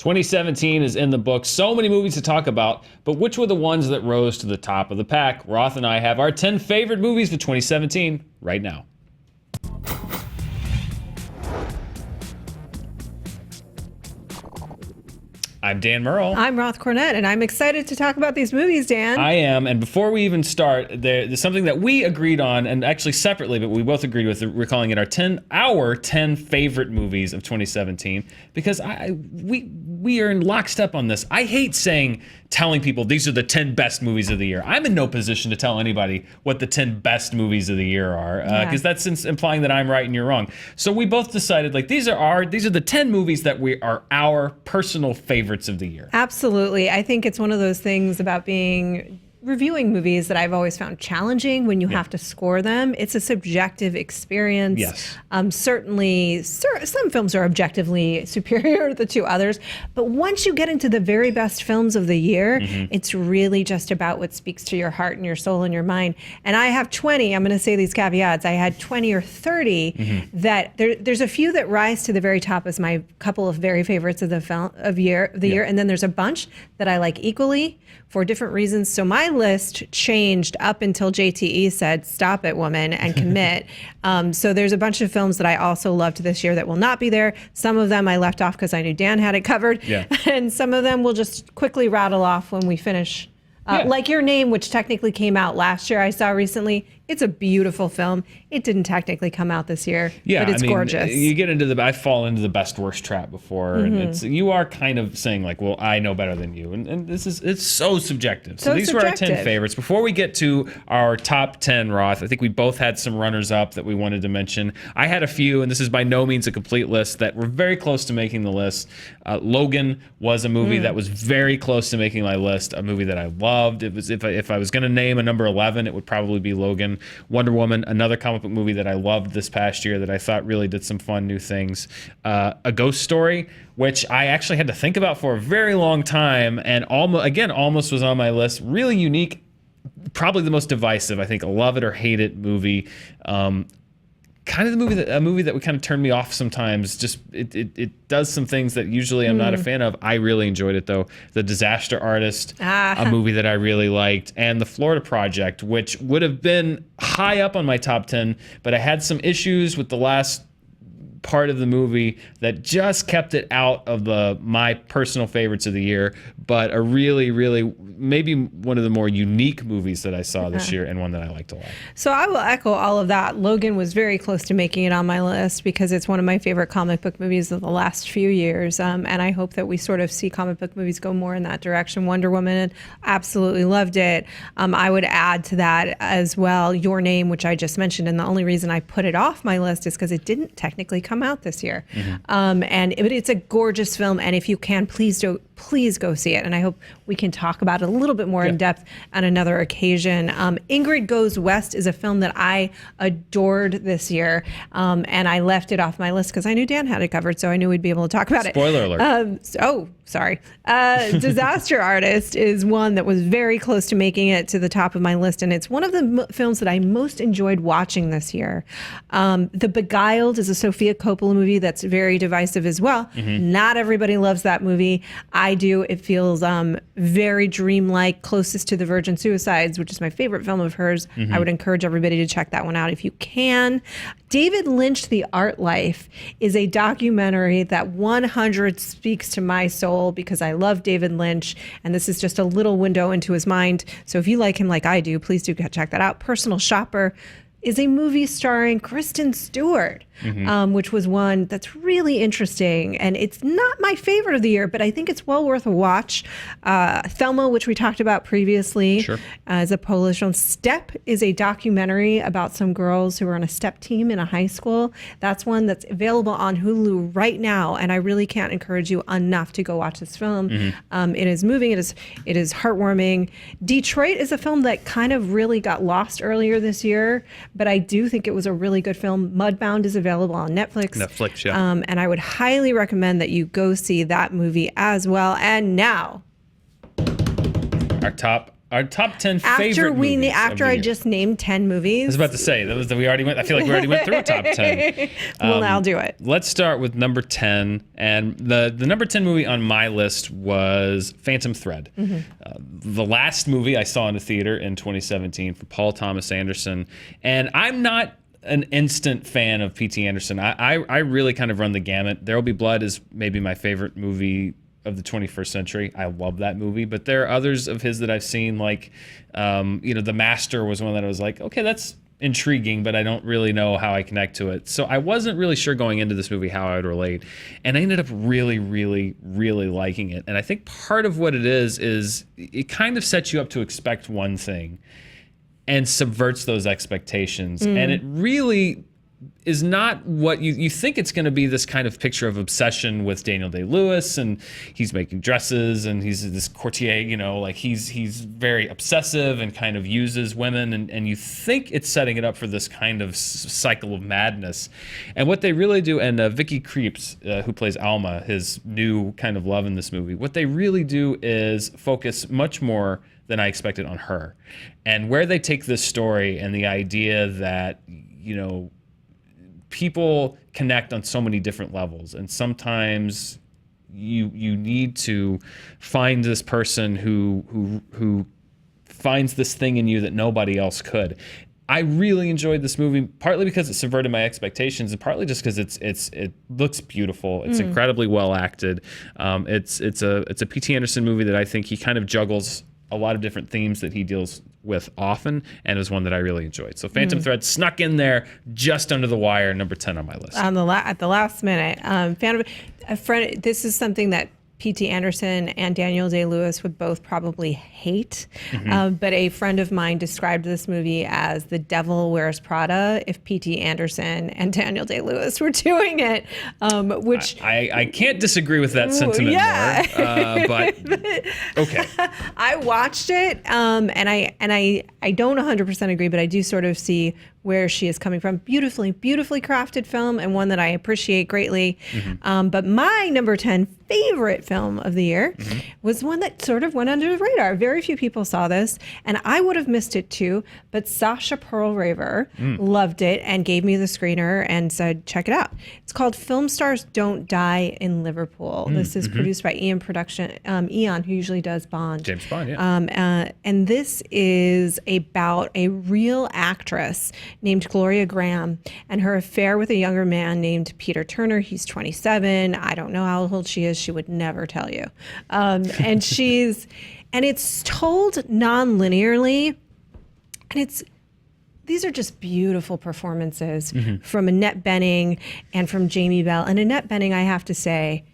2017 is in the book. So many movies to talk about, but which were the ones that rose to the top of the pack? Roth and I have our 10 favorite movies of 2017 right now. I'm Dan Murrell. I'm Roth Cornet, and I'm excited to talk about these movies, Dan. I am, and before we even start, there's something that we agreed on, and actually separately, but we both agreed with. We're calling it our 10 favorite movies of 2017, because we are in lockstep on this. I hate telling people these are the 10 best movies of the year. I'm in no position to tell anybody what the 10 best movies of the year are, because that's implying that I'm right and you're wrong. So we both decided these are the 10 movies that are our personal favorites of the year. Absolutely. I think it's one of those things about reviewing movies that I've always found challenging when you have to score them. It's a subjective experience. Yes. Certainly, some films are objectively superior to others, but once you get into the very best films of the year, it's really just about what speaks to your heart and your soul and your mind. And I have 20, I'm going to say these caveats, I had 20 or 30 that there's a few that rise to the very top as my couple of very favorites of the year, and then there's a bunch that I like equally for different reasons. So my list changed up until JTE said, "Stop it, woman, and commit." So there's a bunch of films that I also loved this year that will not be there. Some of them I left off because I knew Dan had it covered. Yeah. And some of them we'll just quickly rattle off when we finish. Like Your Name, which technically came out last year, I saw recently. It's a beautiful film. It didn't technically come out this year, but it's gorgeous. You get into I fall into the best worst trap before, and you are kind of saying well, I know better than you, and it's so subjective. So these were our 10 favorites. Before we get to our top 10, Roth, I think we both had some runners up that we wanted to mention. I had a few, and this is by no means a complete list, that were very close to making the list. Logan was a movie that was very close to making my list. A movie that I loved. It was if I was going to name a number 11, it would probably be Logan. Wonder Woman, another comic book movie that I loved this past year that I thought really did some fun new things. A Ghost Story, which I actually had to think about for a very long time, and almost was on my list. Really unique, probably the most divisive. I think a love it or hate it movie. Kind of a movie that would kind of turn me off sometimes. Just it does some things that usually I'm not a fan of. I really enjoyed it though. The Disaster Artist, a movie that I really liked, and The Florida Project, which would have been high up on my top 10, but I had some issues with the last part of the movie that just kept it out of my personal favorites of the year, but a really, really maybe one of the more unique movies that I saw this year, and one that I liked a lot. So I will echo all of that. Logan was very close to making it on my list because it's one of my favorite comic book movies of the last few years, and I hope that we sort of see comic book movies go more in that direction. Wonder Woman, absolutely loved it. I would add to that as well Your Name, which I just mentioned, and the only reason I put it off my list is because it didn't technically come out this year. But it's a gorgeous film, and if you can, please go see it. And I hope we can talk about it a little bit more in depth on another occasion. Ingrid Goes West is a film that I adored this year, and I left it off my list because I knew Dan had it covered, so I knew we'd be able to talk about it. Spoiler alert. Sorry. Disaster Artist is one that was very close to making it to the top of my list, and it's one of the films that I most enjoyed watching this year. The Beguiled is a Sofia Coppola movie that's very divisive as well. Not everybody loves that movie. I do. It feels very dreamlike, closest to The Virgin Suicides, which is my favorite film of hers. I would encourage everybody to check that one out if you can. David Lynch, The Art Life, is a documentary that 100 speaks to my soul because I love David Lynch, and this is just a little window into his mind. So if you like him like I do, please do check that out. Personal Shopper is a movie starring Kristen Stewart, which was one that's really interesting. And it's not my favorite of the year, but I think it's well worth a watch. Thelma, which we talked about previously, is a Polish film. Step is a documentary about some girls who are on a step team in a high school. That's one that's available on Hulu right now, and I really can't encourage you enough to go watch this film. It is moving. It is heartwarming. Detroit is a film that kind of really got lost earlier this year, but I do think it was a really good film. Mudbound is available on Netflix. And I would highly recommend that you go see that movie as well. And now, our top our top 10 favorite movies. After I just named 10 movies. I was about to say we already went. I feel like we already went through a top 10. Well, I'll do it. Let's start with number 10, and the number 10 movie on my list was Phantom Thread. The last movie I saw in the theater in 2017 for Paul Thomas Anderson, and I'm not an instant fan of P.T. Anderson. I really kind of run the gamut. There Will Be Blood is maybe my favorite movie of the 21st century. I love that movie, but there are others of his that I've seen, like, The Master was one that I was like, okay, that's intriguing, but I don't really know how I connect to it. So I wasn't really sure going into this movie how I would relate, and I ended up really, really, really liking it. And I think part of what it is it kind of sets you up to expect one thing and subverts those expectations. And it really is not what you think it's going to be, this kind of picture of obsession with Daniel Day-Lewis, and he's making dresses, and he's this courtier, like he's very obsessive and kind of uses women, and you think it's setting it up for this kind of cycle of madness. And what they really do, and Vicky Krieps, who plays Alma, his new kind of love in this movie, what they really do is focus much more than I expected on her. And where they take this story and the idea that, people connect on so many different levels, and sometimes you need to find this person who finds this thing in you that nobody else could. I really enjoyed this movie, partly because it subverted my expectations, and partly just because it looks beautiful. It's incredibly well acted. It's a P.T. Anderson movie that I think he kind of juggles a lot of different themes that he deals with often, and it was one that I really enjoyed. So Phantom Thread snuck in there just under the wire, number 10 on my list. At the last minute. This is something that P.T. Anderson and Daniel Day-Lewis would both probably hate, but a friend of mine described this movie as The Devil Wears Prada if P.T. Anderson and Daniel Day-Lewis were doing it, which... I can't disagree with that sentiment more, but okay. I watched it, and I don't 100% agree, but I do sort of see where she is coming from. Beautifully crafted film, and one that I appreciate greatly. But my number 10 favorite film of the year was one that sort of went under the radar. Very few people saw this, and I would have missed it too, but Sasha Perl-Raver loved it and gave me the screener and said, check it out. It's called Film Stars Don't Die in Liverpool. This is produced by Eon, who usually does Bond. James Bond, yeah. And this is about a real actress named Gloria Graham and her affair with a younger man named Peter Turner. He's 27. I don't know how old she is. She would never tell you. And it's told non-linearly, and these are just beautiful performances from Annette Bening and from Jamie Bell. And Annette Bening, I have to say,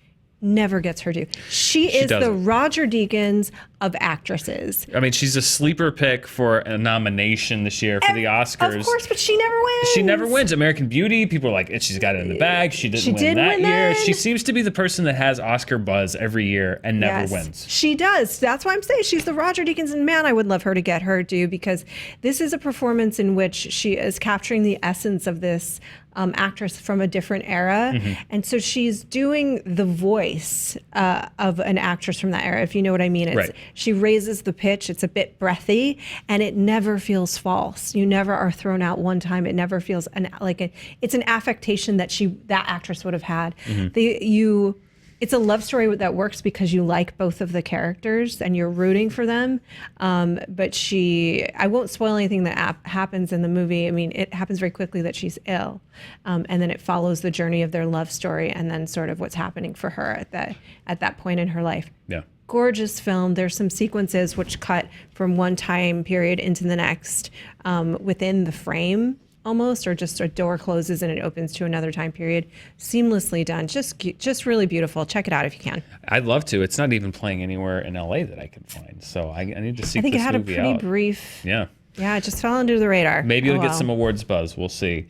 never gets her due. She is the Roger Deakins of actresses. I mean, she's a sleeper pick for a nomination this year for the Oscars. Of course, but she never wins. She never wins. American Beauty, people are like, she's got it in the bag. She didn't win that year. She seems to be the person that has Oscar buzz every year and never wins. She does. That's why I'm saying she's the Roger Deakins, and man, I would love her to get her due, because this is a performance in which she is capturing the essence of this actress from a different era. And so she's doing the voice of an actress from that era, if you know what I mean. She raises the pitch. It's a bit breathy, and it never feels false. You never are thrown out one time. It never feels it's an affectation that that actress would have had. It's a love story that works because you like both of the characters and you're rooting for them. But I won't spoil anything that happens in the movie. I mean, it happens very quickly that she's ill. And then it follows the journey of their love story and then sort of what's happening for her at that point in her life. Yeah. Gorgeous film. There's some sequences which cut from one time period into the next within the frame, almost, or just a door closes and it opens to another time period. Seamlessly done. Just really beautiful. Check it out if you can. I'd love to. It's not even playing anywhere in LA that I can find. So I need to seek this movie out. I think it had a pretty brief Yeah, it just fell under the radar. Maybe it'll get some awards buzz. We'll see.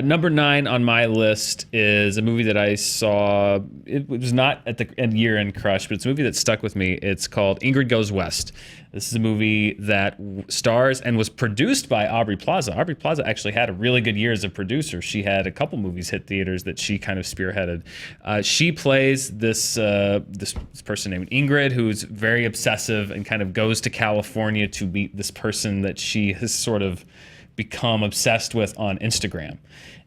Number 9 on my list is a movie that I saw. It was not at the year-end crush, but it's a movie that stuck with me. It's called Ingrid Goes West. This is a movie that stars and was produced by Aubrey Plaza. Aubrey Plaza actually had a really good year as a producer. She had a couple movies hit theaters that she kind of spearheaded. She plays this person named Ingrid, who's very obsessive and kind of goes to California to meet this person that she has sort of become obsessed with on Instagram.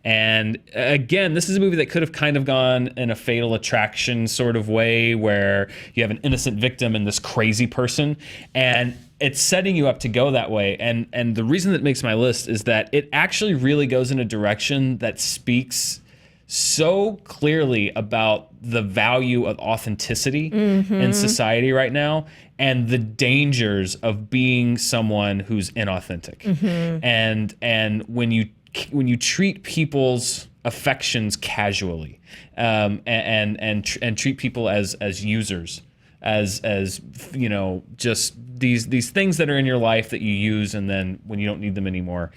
And again, this is a movie that could have kind of gone in a Fatal Attraction sort of way, where you have an innocent victim and this crazy person, and it's setting you up to go that way. And the reason that it makes my list is that it actually really goes in a direction that speaks so clearly about the value of authenticity in society right now, and the dangers of being someone who's inauthentic. And when you treat people's affections casually, and treat people as users, as you know, just these things that are in your life that you use, and then when you don't need them anymore,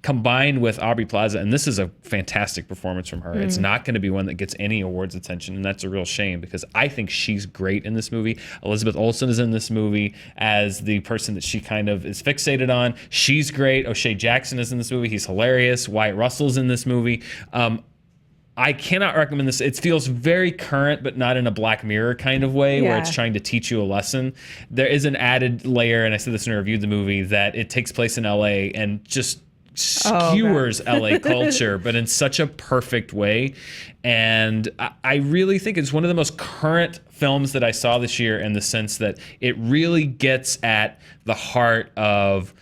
combined with Aubrey Plaza, and this is a fantastic performance from her. It's not going to be one that gets any awards attention, and that's a real shame, because I think she's great in this movie. Elizabeth Olsen is in this movie as the person that she kind of is fixated on. She's great. O'Shea Jackson is in this movie. He's hilarious. Wyatt Russell's in this movie. I cannot recommend this. It feels very current, but not in a Black Mirror kind of way, where it's trying to teach you a lesson. There is an added layer, and I said this when I reviewed the movie, that it takes place in LA and just skewers LA culture, but in such a perfect way. And I really think it's one of the most current films that I saw this year, in the sense that it really gets at the heart of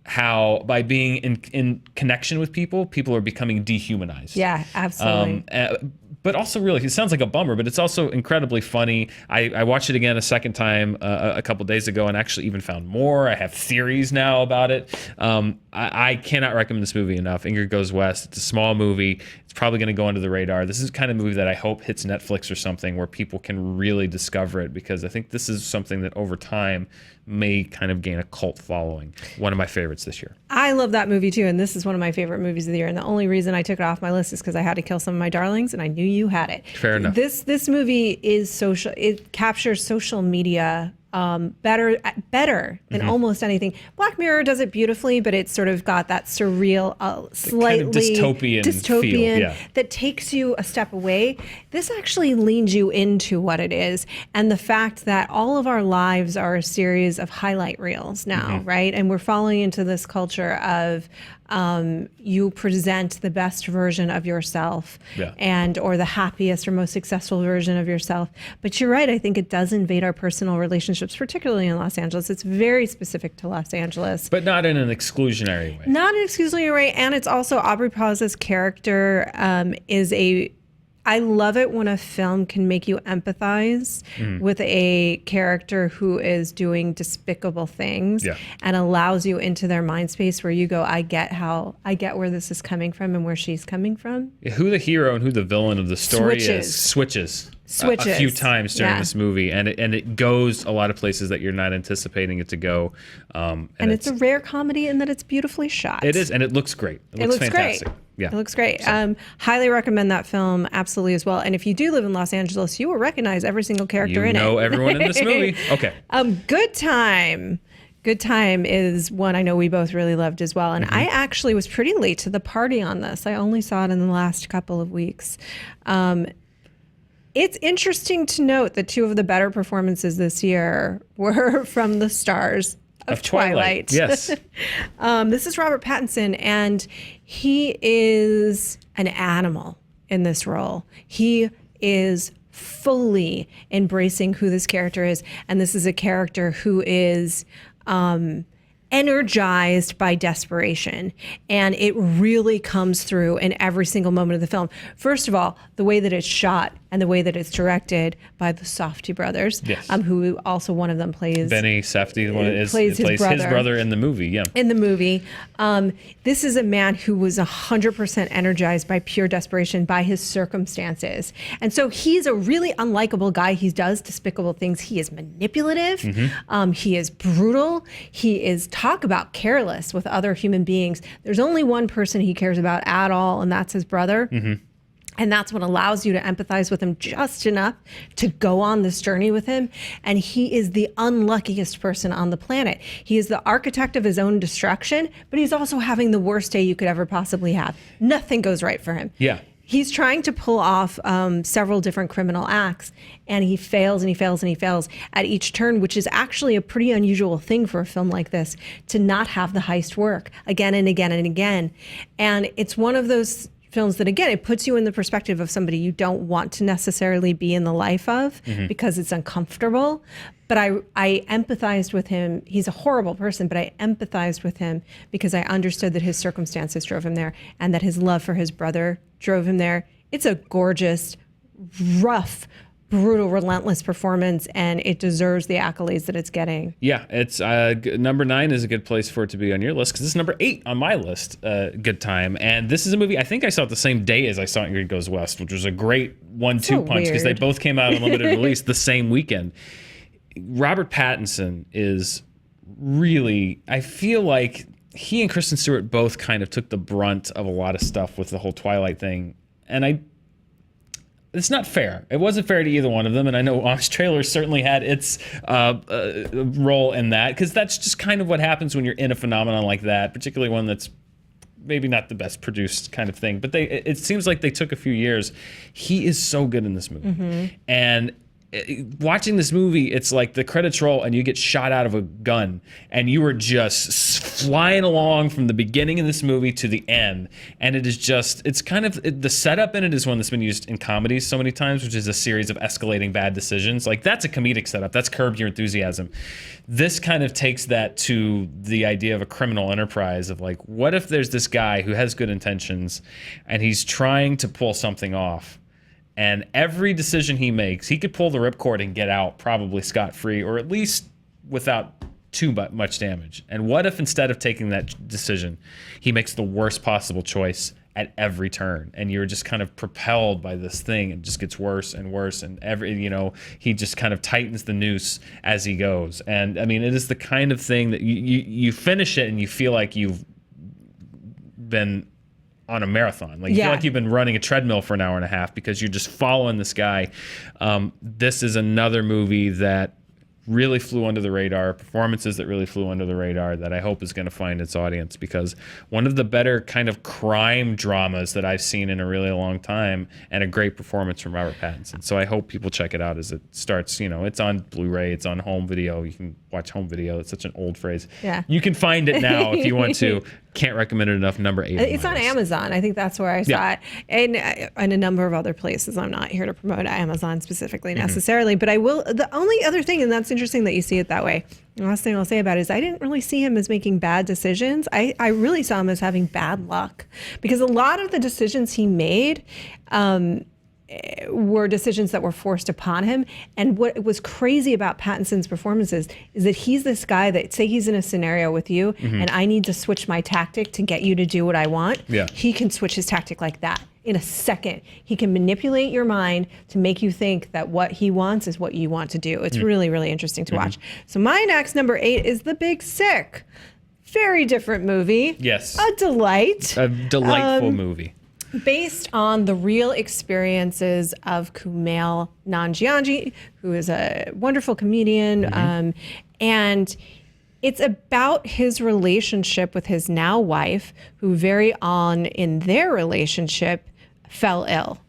how, by being in connection with people are becoming dehumanized. Yeah, absolutely. But also, really, it sounds like a bummer, but it's also incredibly funny. I watched it again a second time a couple days ago, and actually even found more. I have theories now about it. I cannot recommend this movie enough. Ingrid Goes West. It's a small movie. It's probably going to go under the radar. This is the kind of movie that I hope hits Netflix or something, where people can really discover it, because I think this is something that over time may kind of gain a cult following. One of my favorites this year. I love that movie too, and this is one of my favorite movies of the year. And the only reason I took it off my list is because I had to kill some of my darlings, and I knew you had it. Fair enough. This movie is social. It captures social media better than almost anything. Black Mirror does it beautifully, but it's sort of got that surreal, slightly kind of dystopian feel, that takes you a step away. This actually leans you into what it is, and the fact that all of our lives are a series of highlight reels now, right? And we're falling into this culture of you present the best version of yourself, and or the happiest or most successful version of yourself. But you're right, I think it does invade our personal relationships, particularly in Los Angeles. It's very specific to Los Angeles. But not in an exclusionary way. Not in an exclusionary way, and it's also Aubrey Plaza's character I love it when a film can make you empathize with a character who is doing despicable things, and allows you into their mind space, where you go, I get where this is coming from and where she's coming from. Who the hero and who the villain of the story is switches a few times during this movie, and it goes a lot of places that you're not anticipating it to go. And it's a rare comedy in that it's beautifully shot. It is, and it looks great. It looks fantastic. Great. Yeah. It looks great. Highly recommend that film, absolutely, as well. And if you do live in Los Angeles, you will recognize every single character in it. You know everyone in this movie. Okay. Good Time. Good Time is one I know we both really loved as well. And I actually was pretty late to the party on this. I only saw it in the last couple of weeks. It's interesting to note that two of the better performances this year were from the stars of Twilight. Yes. This is Robert Pattinson, and he is an animal in this role. He is fully embracing who this character is, and this is a character who is energized by desperation, and it really comes through in every single moment of the film. First of all, the way that it's shot and the way that it's directed by the Safdie brothers, who also one of them plays Benny Safdie, plays his brother in the movie. Yeah, in the movie. This is a man who was 100% energized by pure desperation by his circumstances, and so he's a really unlikable guy. He does despicable things. He is manipulative. He is brutal. He is, talk about careless with other human beings. There's only one person he cares about at all, and that's his brother. And that's what allows you to empathize with him just enough to go on this journey with him. And he is the unluckiest person on the planet. He is the architect of his own destruction, but he's also having the worst day you could ever possibly have. Nothing goes right for him. Yeah. He's trying to pull off several different criminal acts, and he fails and he fails and he fails at each turn, which is actually a pretty unusual thing for a film like this, to not have the heist work again and again and again. And it's one of those films that, again, it puts you in the perspective of somebody you don't want to necessarily be in the life of because it's uncomfortable. But I empathized with him. He's a horrible person, but I empathized with him because I understood that his circumstances drove him there and that his love for his brother drove him there. It's a gorgeous, rough, brutal, relentless performance, and it deserves the accolades that it's getting. Yeah, it's number 9 is a good place for it to be on your list because this is number 8 on my list. Good time, and this is a movie I think I saw it the same day as I saw Ingrid Goes West, which was a great 1-2 punch because they both came out on limited release the same weekend. Robert Pattinson is really, I feel like he and Kristen Stewart both kind of took the brunt of a lot of stuff with the whole Twilight thing, and it's not fair. It wasn't fair to either one of them, and I know Honest Trailer certainly had its role in that, because that's just kind of what happens when you're in a phenomenon like that, particularly one that's maybe not the best produced kind of thing. But it seems like they took a few years. He is so good in this movie, and watching this movie, it's like the credits roll and you get shot out of a gun and you are just flying along from the beginning of this movie to the end. And it is just, it's kind of, the setup in it is one that's been used in comedies so many times, which is a series of escalating bad decisions. Like, that's a comedic setup. That's Curb Your Enthusiasm. This kind of takes that to the idea of a criminal enterprise of like, what if there's this guy who has good intentions and he's trying to pull something off? And every decision he makes, he could pull the ripcord and get out probably scot-free, or at least without too much damage. And what if instead of taking that decision, he makes the worst possible choice at every turn, and you're just kind of propelled by this thing and just gets worse and worse, and he just kind of tightens the noose as he goes. And I mean, it is the kind of thing that you finish it and you feel like you've been on a marathon. Like, you feel like you've been running a treadmill for an hour and a half because you're just following this guy. This is another movie that really flew under the radar, performances that really flew under the radar, that I hope is going to find its audience, because one of the better kind of crime dramas that I've seen in a really long time, and a great performance from Robert Pattinson. So I hope people check it out as it starts. It's on Blu-ray, it's on home video. You can watch home video. It's such an old phrase. Yeah. You can find it now if you want to. Can't recommend it enough. Number 8. It's on Amazon. I think that's where I saw it, and a number of other places. I'm not here to promote Amazon specifically necessarily, but I will. The only other thing, and that's interesting that you see it that way. The last thing I'll say about it is I didn't really see him as making bad decisions. I really saw him as having bad luck, because a lot of the decisions he made were decisions that were forced upon him. And what was crazy about Pattinson's performances is that he's this guy that, say he's in a scenario with you and I need to switch my tactic to get you to do what I want. Yeah. He can switch his tactic like that in a second. He can manipulate your mind to make you think that what he wants is what you want to do. It's really, really interesting to watch. So my next, number 8, is The Big Sick. Very different movie. Yes. A delight. A delightful movie. Based on the real experiences of Kumail Nanjiani, who is a wonderful comedian. And it's about his relationship with his now wife, who very on in their relationship fell ill.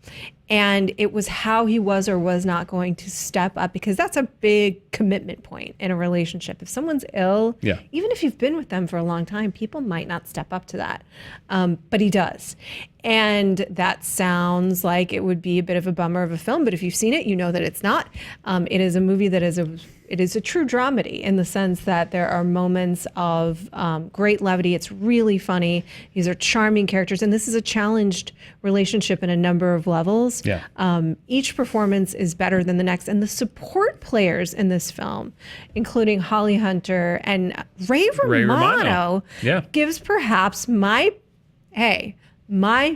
And it was how he was or was not going to step up, because that's a big commitment point in a relationship. If someone's ill, even if you've been with them for a long time, people might not step up to that. But he does. And that sounds like it would be a bit of a bummer of a film, but if you've seen it, you know that it's not. It is a movie that is a true dramedy in the sense that there are moments of great levity. It's really funny. These are charming characters, and this is a challenged relationship in a number of levels. Yeah. Each performance is better than the next, and the support players in this film, including Holly Hunter and Ray Romano, gives perhaps my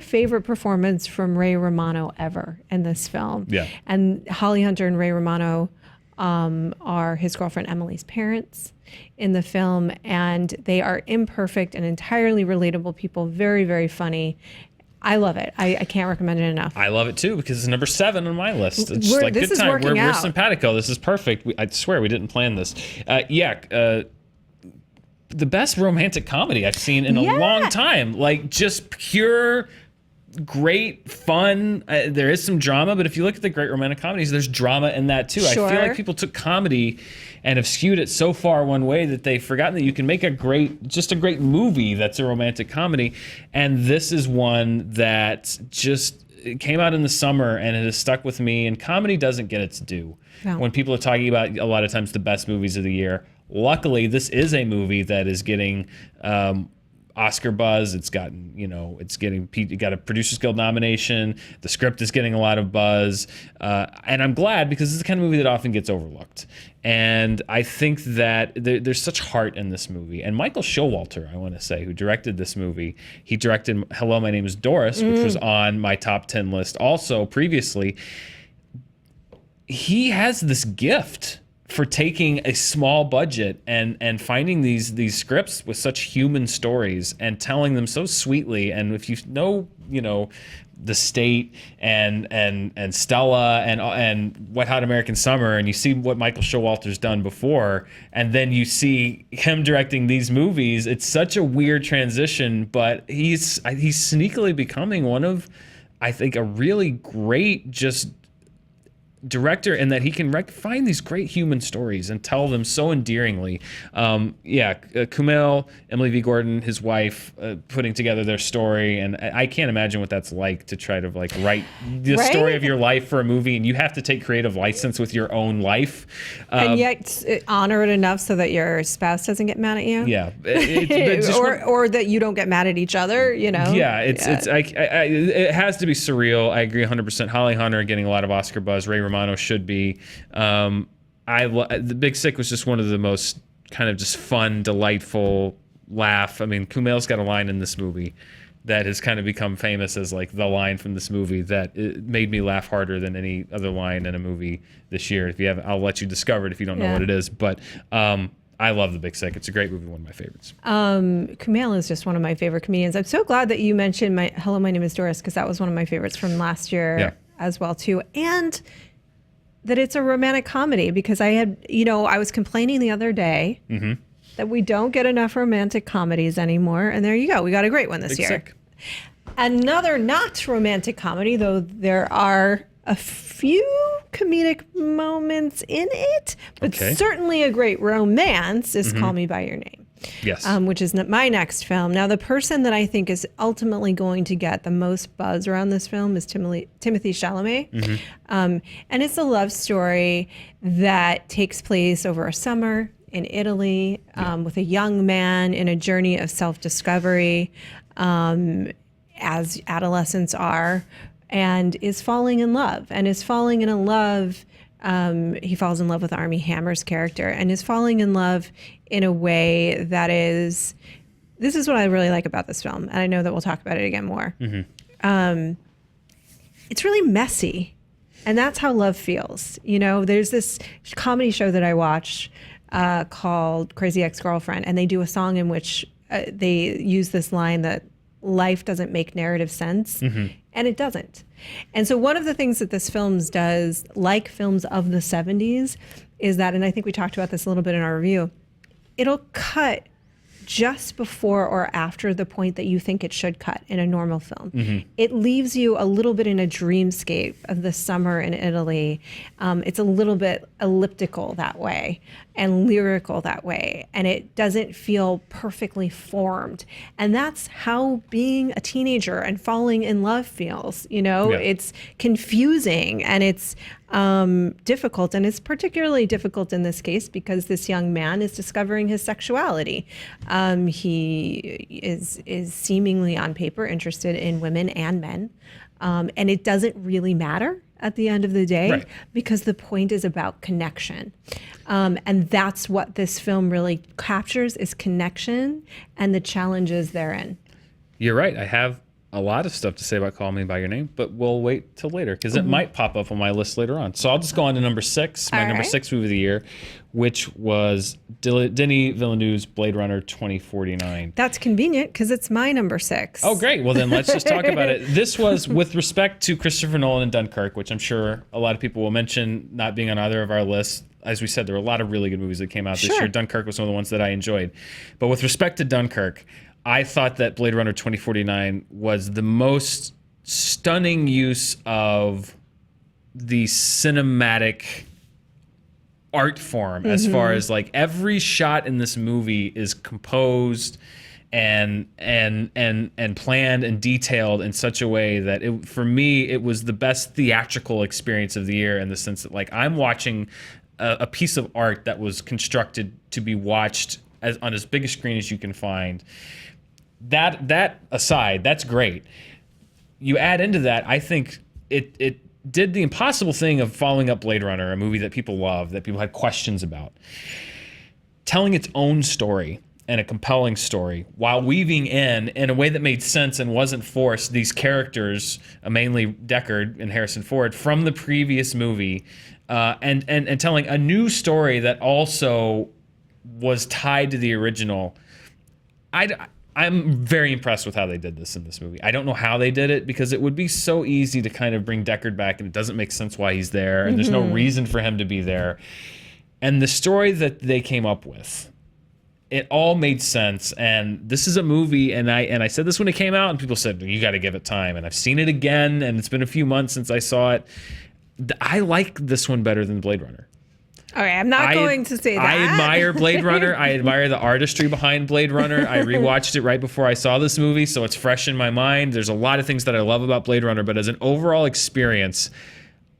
favorite performance from Ray Romano ever in this film. Yeah. And Holly Hunter and Ray Romano are his girlfriend Emily's parents in the film, and they are imperfect and entirely relatable people, very, very funny. I love it. I can't recommend it enough. I love it too because it's number 7 on my list. It's This good is time. working We're out. simpatico. This is perfect. I swear we didn't plan this. The best romantic comedy I've seen in a long time. Like just pure, great fun. There is some drama, but if you look at the great romantic comedies, there's drama in that too. Sure. I feel like people took comedy and have skewed it so far one way that they've forgotten that you can make a great movie that's a romantic comedy. And this is one that just came out in the summer and it has stuck with me. And comedy doesn't get its due. No. When people are talking about a lot of times the best movies of the year, luckily this is a movie that is getting Oscar buzz. It got a Producers Guild nomination. The script is getting a lot of buzz, and I'm glad because it's the kind of movie that often gets overlooked. And I think that there's such heart in this movie. And Michael Showalter, I want to say, who directed this movie, he directed Hello, My Name is Doris, which was on my top 10 list also previously. He has this gift for taking a small budget and finding these scripts with such human stories and telling them so sweetly. And if you know The State and Stella and Wet Hot American Summer, and you see what Michael Showalter's done before, and then you see him directing these movies, it's such a weird transition. But he's sneakily becoming one of, I think, a really great just director in that he can find these great human stories and tell them so endearingly. Kumail, Emily V. Gordon, his wife, putting together their story, and I can't imagine what that's like to try to write the story of your life for a movie, and you have to take creative license with your own life, and yet honor it enough so that your spouse doesn't get mad at you. Yeah, or that you don't get mad at each other. Yeah, it has to be surreal. I agree 100%. Holly Hunter getting a lot of Oscar buzz. Ray Romano should be. The Big Sick was just one of the most kind of just fun, delightful laugh. I mean, Kumail's got a line in this movie that has kind of become famous as like the line from this movie that it made me laugh harder than any other line in a movie this year. If you haven't, I'll let you discover it if you don't know what it is. But I love The Big Sick. It's a great movie, one of my favorites. Kumail is just one of my favorite comedians. I'm so glad that you mentioned Hello, My Name is Doris, because that was one of my favorites from last year as well too. And that it's a romantic comedy, because I was complaining the other day that we don't get enough romantic comedies anymore. And there you go. We got a great one this year. Sick. Another not romantic comedy, though there are a few comedic moments in it, but certainly a great romance is Call Me By Your Name. Yes. Which is my next film. Now, the person that I think is ultimately going to get the most buzz around this film is Timothée Chalamet. And it's a love story that takes place over a summer in Italy with a young man in a journey of self-discovery, as adolescents are, and is falling in love. He falls in love with Armie Hammer's character and is falling in love in a way that is, this is what I really like about this film. And I know that we'll talk about it again more. It's really messy. And that's how love feels. There's this comedy show that I watch called Crazy Ex-Girlfriend, and they do a song in which they use this line that life doesn't make narrative sense. And it doesn't. And so one of the things that this film does, like films of the 70s, is that, and I think we talked about this a little bit in our review, it'll cut just before or after the point that you think it should cut in a normal film. It leaves you a little bit in a dreamscape of the summer in Italy. It's a little bit elliptical that way and lyrical that way, and it doesn't feel perfectly formed. And that's how being a teenager and falling in love feels. It's confusing and it's difficult, and it's particularly difficult in this case because this young man is discovering his sexuality. He is seemingly on paper interested in women and men, and it doesn't really matter at the end of the day, because the point is about connection. And that's what this film really captures, is connection and the challenges therein. You're right. I have a lot of stuff to say about Call Me By Your Name, but we'll wait till later because it might pop up on my list later on. So I'll just go on to number 6, my number 6 movie of the year, which was Denis Villeneuve's Blade Runner 2049. That's convenient because it's my number 6. Oh, great. Well, then let's just talk about it. This was with respect to Christopher Nolan and Dunkirk, which I'm sure a lot of people will mention not being on either of our lists. As we said, there were a lot of really good movies that came out this year. Dunkirk was one of the ones that I enjoyed. But with respect to Dunkirk, I thought that Blade Runner 2049 was the most stunning use of the cinematic art form, as far as like every shot in this movie is composed and planned and detailed in such a way that for me it was the best theatrical experience of the year, in the sense that like I'm watching a piece of art that was constructed to be watched on as big a screen as you can find. That aside, that's great. You add into that, I think it did the impossible thing of following up Blade Runner, a movie that people love, that people had questions about, telling its own story and a compelling story while weaving in a way that made sense and wasn't forced, these characters, mainly Deckard and Harrison Ford, from the previous movie, and telling a new story that also was tied to the original. I'm very impressed with how they did this in this movie. I don't know how they did it, because it would be so easy to kind of bring Deckard back and it doesn't make sense why he's there and there's no reason for him to be there. And the story that they came up with, it all made sense. And this is a movie, and I said this when it came out, and people said, you got to give it time. And I've seen it again, and it's been a few months since I saw it. I like this one better than Blade Runner. Okay, I'm not going to say that. I admire Blade Runner. I admire the artistry behind Blade Runner. I rewatched it right before I saw this movie, so it's fresh in my mind. There's a lot of things that I love about Blade Runner, but as an overall experience,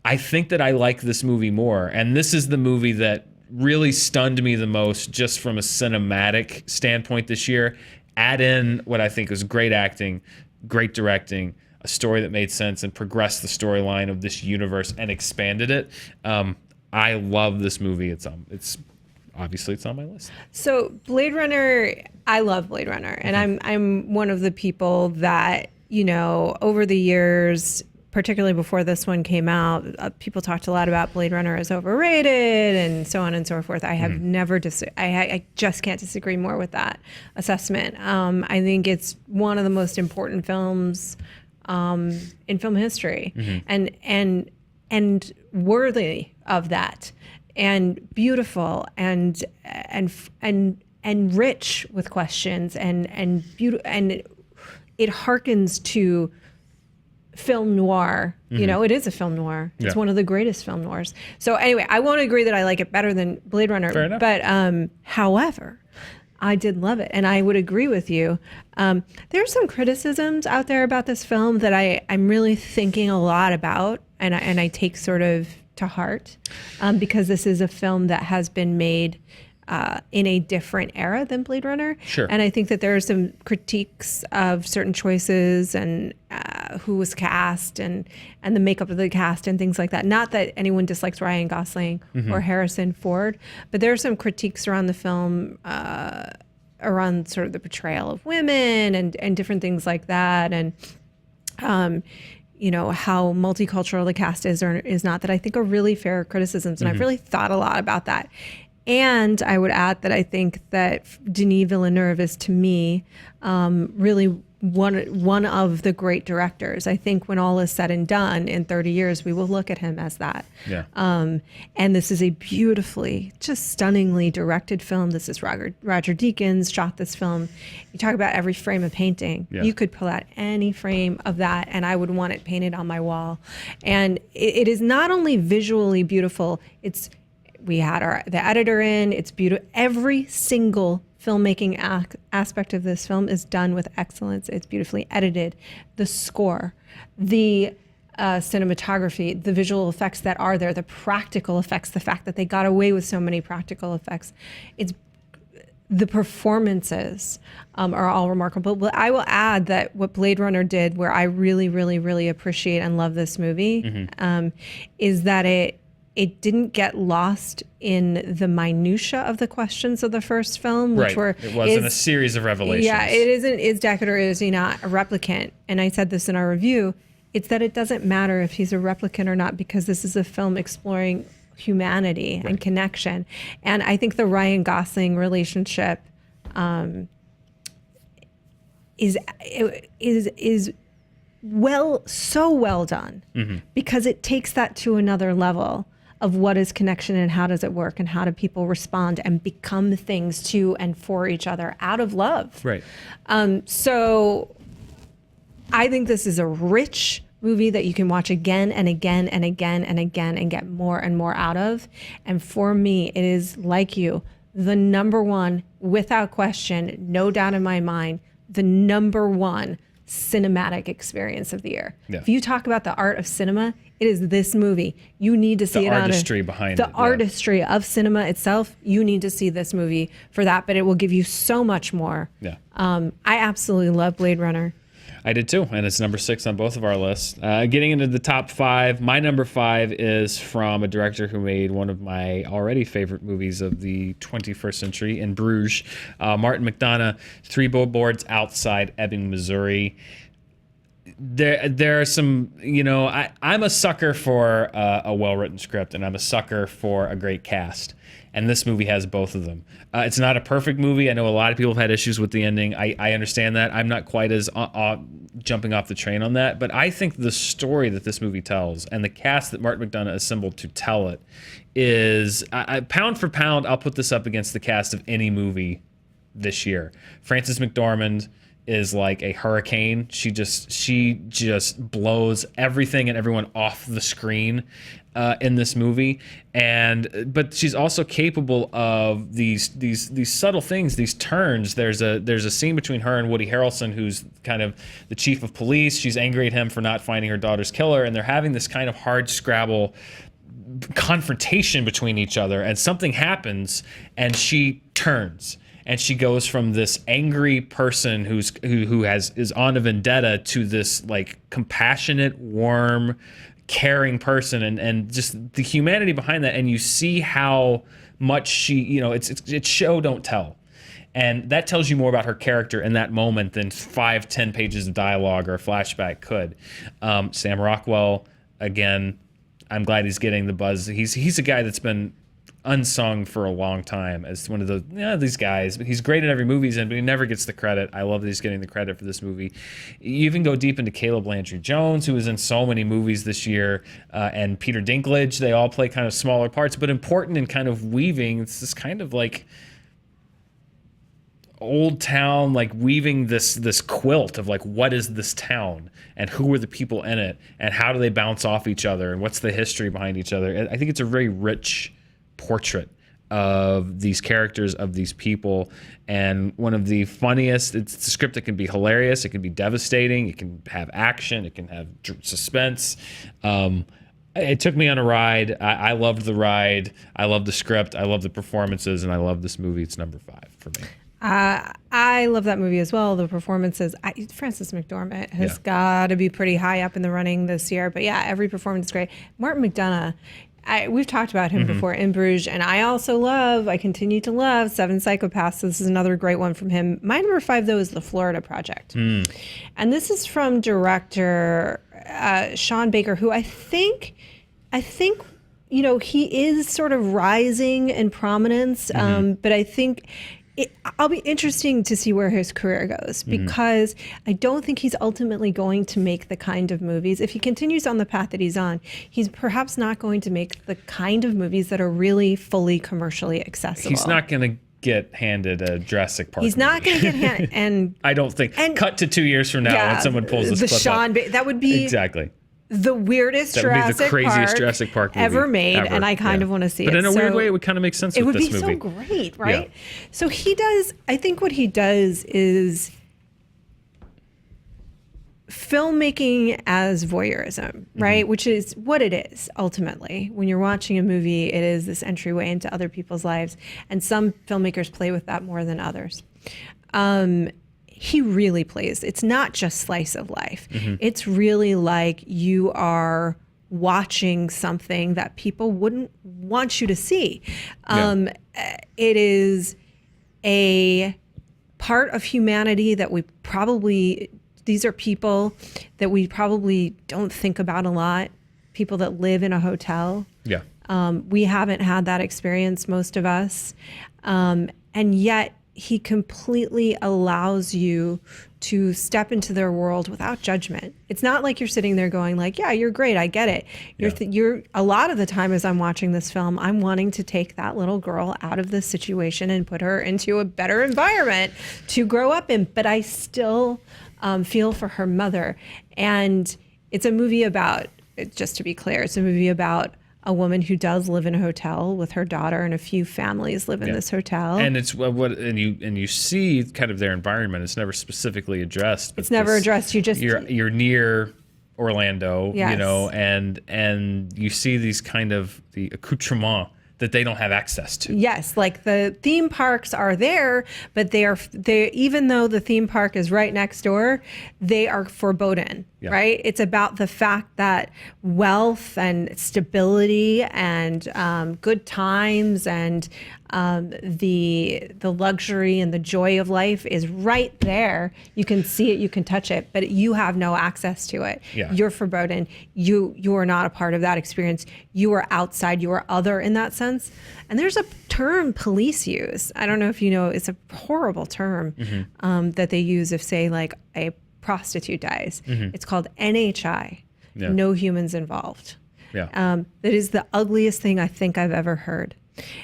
I think that I like this movie more. And this is the movie that really stunned me the most, just from a cinematic standpoint this year. Add in what I think is great acting, great directing, a story that made sense and progressed the storyline of this universe and expanded it. I love this movie. It's obviously it's on my list. So Blade Runner, I love Blade Runner, and I'm one of the people that, over the years, particularly before this one came out, people talked a lot about Blade Runner as overrated and so on and so forth. I have never I just can't disagree more with that assessment. I think it's one of the most important films in film history, and worthy of that, and beautiful, and rich with questions, and beautiful, and it harkens to film noir. It is a film noir. It's one of the greatest film noirs. So anyway, I won't agree that I like it better than Blade Runner. Fair enough. But however, I did love it, and I would agree with you. There's some criticisms out there about this film that I'm really thinking a lot about, and I take sort of to heart, because this is a film that has been made in a different era than Blade Runner. Sure. And I think that there are some critiques of certain choices and who was cast and the makeup of the cast and things like that. Not that anyone dislikes Ryan Gosling or Harrison Ford, but there are some critiques around the film, around sort of the portrayal of women and different things like that. And, how multicultural the cast is or is not, that I think are really fair criticisms. And I've really thought a lot about that. And I would add that I think that Denis Villeneuve is, to me, really one of the great directors. I think when all is said and done in 30 years, we will look at him as that. Yeah. And this is a beautifully, just stunningly directed film. This is Roger Deakins shot this film. You talk about every frame of painting. Yeah. You could pull out any frame of that and I would want it painted on my wall. And it is not only visually beautiful, we had the editor in, it's beautiful. Every single filmmaking aspect of this film is done with excellence. It's beautifully edited. The score, the cinematography, the visual effects that are there, the practical effects, the fact that they got away with so many practical effects. The performances are all remarkable. But I will add that what Blade Runner did, where I really, really, really appreciate and love this movie, is that it didn't get lost in the minutia of the questions of the first film, which were... It wasn't a series of revelations. Yeah, it isn't, is Deckard or is he not a replicant? And I said this in our review, it's that it doesn't matter if he's a replicant or not, because this is a film exploring humanity and connection. And I think the Ryan Gosling relationship is so well done, because it takes that to another level of what is connection and how does it work and how do people respond and become things to and for each other out of love. Right. So I think this is a rich movie that you can watch again and again and again and again and get more and more out of. And for me, it is, like you, the number one, without question, no doubt in my mind, the number one cinematic experience of the year. Yeah. If you talk about the art of cinema, it is this movie. You need to see the artistry behind it. The artistry of cinema itself, you need to see this movie for that, but it will give you so much more. Yeah. I absolutely love Blade Runner. I did too, and it's number 6 on both of our lists. Getting into the top 5, my number 5 is from a director who made one of my already favorite movies of the 21st century, In Bruges. Martin McDonagh, 3 Billboards Outside Ebbing, Missouri. There are some, I'm a sucker for a well-written script, and I'm a sucker for a great cast. And this movie has both of them. It's not a perfect movie. I know a lot of people have had issues with the ending. I understand that. I'm not quite as jumping off the train on that. But I think the story that this movie tells and the cast that Martin McDonagh assembled to tell it is, pound for pound, I'll put this up against the cast of any movie this year. Frances McDormand is like a hurricane. She just blows everything and everyone off the screen in this movie, but she's also capable of these subtle things, these turns. There's a scene between her and Woody Harrelson, who's kind of the chief of police. She's angry at him for not finding her daughter's killer, and they're having this kind of hard scrabble confrontation between each other, and something happens, and she turns. And she goes from this angry person who is on a vendetta to this like compassionate, warm, caring person, and just the humanity behind that. And you see how much she, it's show don't tell. And that tells you more about her character in that moment than 5-10 pages of dialogue or a flashback could. Sam Rockwell, again, I'm glad he's getting the buzz. He's a guy that's been unsung for a long time as one of these guys, but he's great in every movie he's in, but he never gets the credit. I love that he's getting the credit for this movie. You even go deep into Caleb Landry Jones, who is in so many movies this year, and Peter Dinklage. They all play kind of smaller parts, but important in kind of weaving. It's this kind of like old town, like weaving this quilt of like, what is this town and who are the people in it and how do they bounce off each other and what's the history behind each other. I think it's a very rich portrait of these characters, of these people, and one of the funniest. It's a script that can be hilarious, it can be devastating, it can have action, it can have suspense. It took me on a ride. I loved the ride, I loved the script, I love the performances, and I love this movie. It's number 5 for me. I love that movie as well. The performances, Frances McDormand has got to be pretty high up in the running this year, but yeah, every performance is great. Martin McDonagh, we've talked about him before, In Bruges, and I continue to love Seven Psychopaths. This is another great one from him. My number 5, though, is The Florida Project. And this is from director Sean Baker, who I think he is sort of rising in prominence, but I think I'll be interesting to see where his career goes, because I don't think he's ultimately going to make the kind of movies. If he continues on the path that he's on, he's perhaps not going to make the kind of movies that are really fully commercially accessible. He's not going to get handed a Jurassic Park. He's not going to get handed, and I don't think. And cut to 2 years from now when someone pulls this clip up. That would be exactly the weirdest that would be the craziest Jurassic Park movie ever made, and I kind of want to see it. But in a weird way, it would kind of make sense with this movie. It would be so great, right? Yeah. So he does, I think what he does is filmmaking as voyeurism, right? Which is what it is, ultimately. When you're watching a movie, it is this entryway into other people's lives, and some filmmakers play with that more than others. He really plays. It's not just slice of life. It's really like you are watching something that people wouldn't want you to see. It is a part of humanity that these are people that we probably don't think about a lot. People that live in a hotel. Yeah. We haven't had that experience, most of us. And yet, he completely allows you to step into their world without judgment. It's not like you're sitting there going like, yeah, you're great, I get it. You're a lot of the time as I'm watching this film, I'm wanting to take that little girl out of this situation and put her into a better environment to grow up in. But I still feel for her mother. And it's a movie about, just to be clear, it's a movie about a woman who does live in a hotel with her daughter, and a few families live in this hotel. And it's you see kind of their environment. It's never specifically addressed. But it's never addressed. You're near Orlando, and you see these kind of the accoutrements that they don't have access to. Yes, like the theme parks are there, but they even though the theme park is right next door, they are forbidden, right? It's about the fact that wealth and stability and good times and the luxury and the joy of life is right there. You can see it, you can touch it, but you have no access to it. You're forbidden. You are not a part of that experience. You are outside. You are other in that sense. And there's a term police use. I don't know if you know, it's a horrible term that they use if, say, like a prostitute dies. It's called NHI, no humans involved. That is the ugliest thing I think I've ever heard.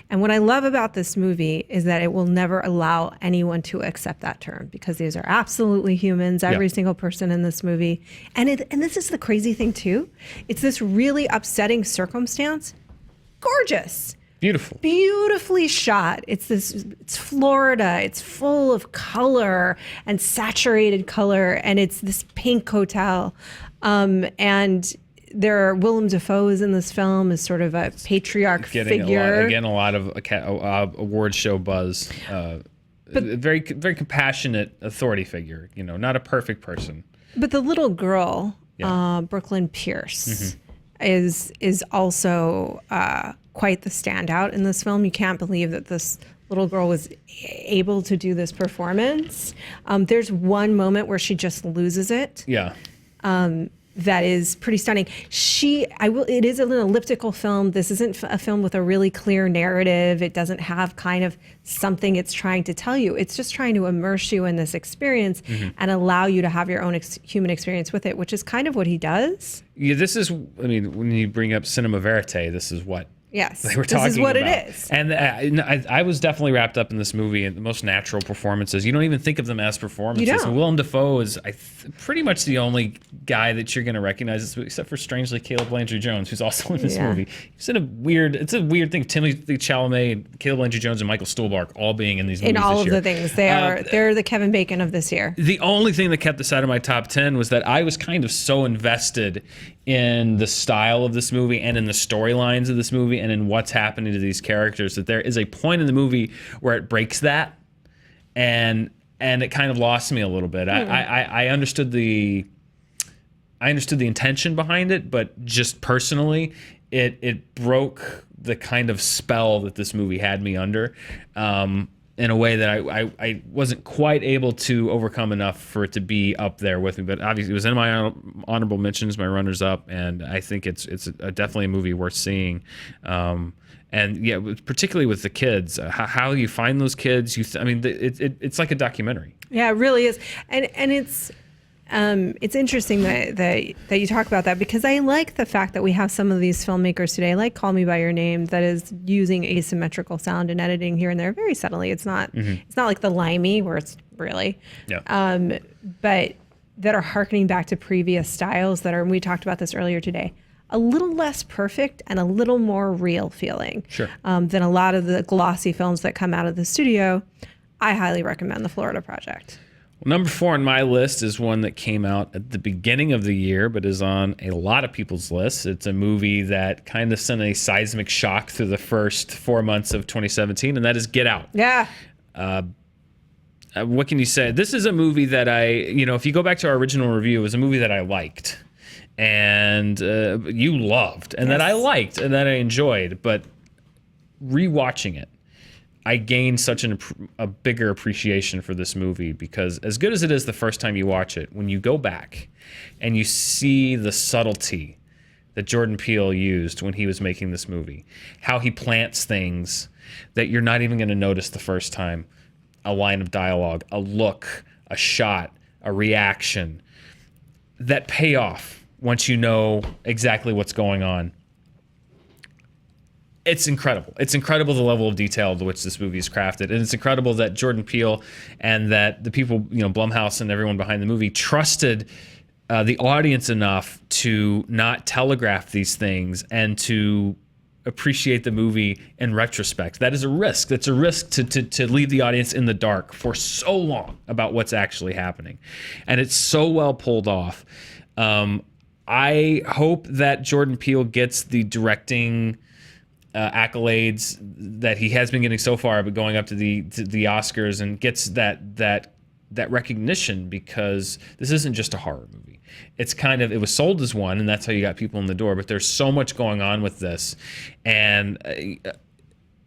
And what I love about this movie is that it will never allow anyone to accept that term, because these are absolutely humans, every single person in this movie. And this is the crazy thing too. It's this really upsetting circumstance. Gorgeous. Beautiful. Beautifully shot. It's Florida. It's full of color and saturated color, and it's this pink hotel. And Willem Dafoe is in this film as sort of a patriarch figure. A lot of award show buzz. But very, very compassionate authority figure. Not a perfect person. But the little girl, Brooklyn Pierce, is also quite the standout in this film. You can't believe that this little girl was able to do this performance. There's one moment where she just loses it. That is pretty stunning. It is an elliptical film. This isn't a film with a really clear narrative. It doesn't have kind of something it's trying to tell you. It's just trying to immerse you in this experience and allow you to have your own human experience with it, which is kind of what he does. Yeah, when you bring up cinema verite, this is what Yes, they were talking this is what about. It is. And I was definitely wrapped up in this movie, and the most natural performances. You don't even think of them as performances. You don't. And Willem Dafoe is pretty much the only guy that you're going to recognize, except for strangely Caleb Landry Jones, who's also in this movie. It's a weird thing. Timothée Chalamet, Caleb Landry Jones, and Michael Stuhlbarg all being in these movies. In all this of year. the things, they're the Kevin Bacon of this year. The only thing that kept this out of my top 10 was that I was kind of so invested in the style of this movie and in the storylines of this movie and in what's happening to these characters that there is a point in the movie where it breaks that, and it kind of lost me a little bit. I understood the intention behind it, but just personally, it broke the kind of spell that this movie had me under. In a way that I wasn't quite able to overcome enough for it to be up there with me. But obviously it was in my honorable mentions, my runners up, and I think it's definitely a movie worth seeing. And And yeah, particularly with the kids, how you find those kids. It's like a documentary. Yeah, it really is, and it's interesting that you talk about that, because I like the fact that we have some of these filmmakers today, like Call Me by Your Name, that is using asymmetrical sound and editing here and there very subtly. It's not like the Limey where it's really, but that are harkening back to previous styles that are. And we talked about this earlier today. A little less perfect and a little more real feeling than a lot of the glossy films that come out of the studio. I highly recommend The Florida Project. Well, number 4 on my list is one that came out at the beginning of the year, but is on a lot of people's lists. It's a movie that kind of sent a seismic shock through the first 4 months of 2017, and that is Get Out. Yeah. What can you say? This is a movie that if you go back to our original review, it was a movie that I liked and you loved and that I liked and that I enjoyed. But rewatching it, I gained such a bigger appreciation for this movie, because as good as it is the first time you watch it, when you go back and you see the subtlety that Jordan Peele used when he was making this movie, how he plants things that you're not even going to notice the first time. A line of dialogue, a look, a shot, a reaction that pay off once you know exactly what's going on. It's incredible. It's incredible the level of detail to which this movie is crafted. And it's incredible that Jordan Peele and that the people, Blumhouse and everyone behind the movie trusted the audience enough to not telegraph these things and to appreciate the movie in retrospect. That is a risk. That's a risk to leave the audience in the dark for so long about what's actually happening. And it's so well pulled off. I hope that Jordan Peele gets the directing accolades that he has been getting so far, but going up to the Oscars, and gets that recognition, because this isn't just a horror movie. It was sold as one, and that's how you got people in the door, but there's so much going on with this, and